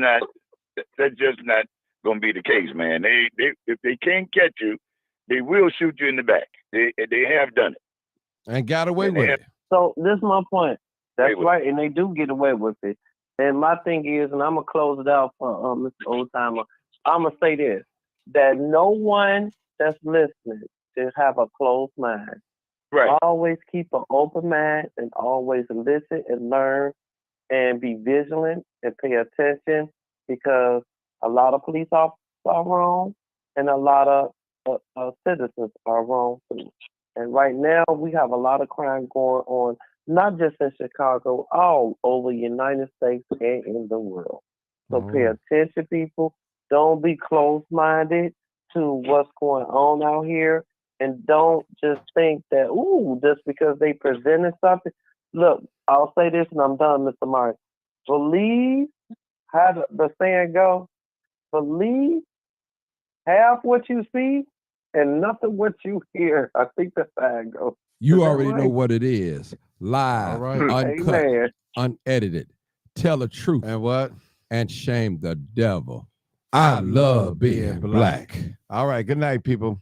not going to be the case, man. They if they can't catch you, they will shoot you in the back. They have done it and got away with it. So this is my point. That's right, and they do get away with it. And my thing is, and I'm gonna close it out for Mr. Oldtimer. I'm gonna say this: that no one that's listening should have a closed mind. Right. Always keep an open mind and always listen and learn and be vigilant and pay attention, because a lot of police officers are wrong and a lot of citizens are wrong too. And right now we have a lot of crime going on, not just in Chicago, all over the United States and in the world. So pay attention, people. Don't be closed-minded to what's going on out here. And don't just think that, just because they presented something. Look, I'll say this and I'm done, Mr. Martin. Believe, how the saying go, believe half what you see and nothing what you hear. I think that's how it goes. You already know what it is. Live, uncut, Amen. unedited. Tell the truth. And what? And shame the devil. I love being black. All right. Good night, people.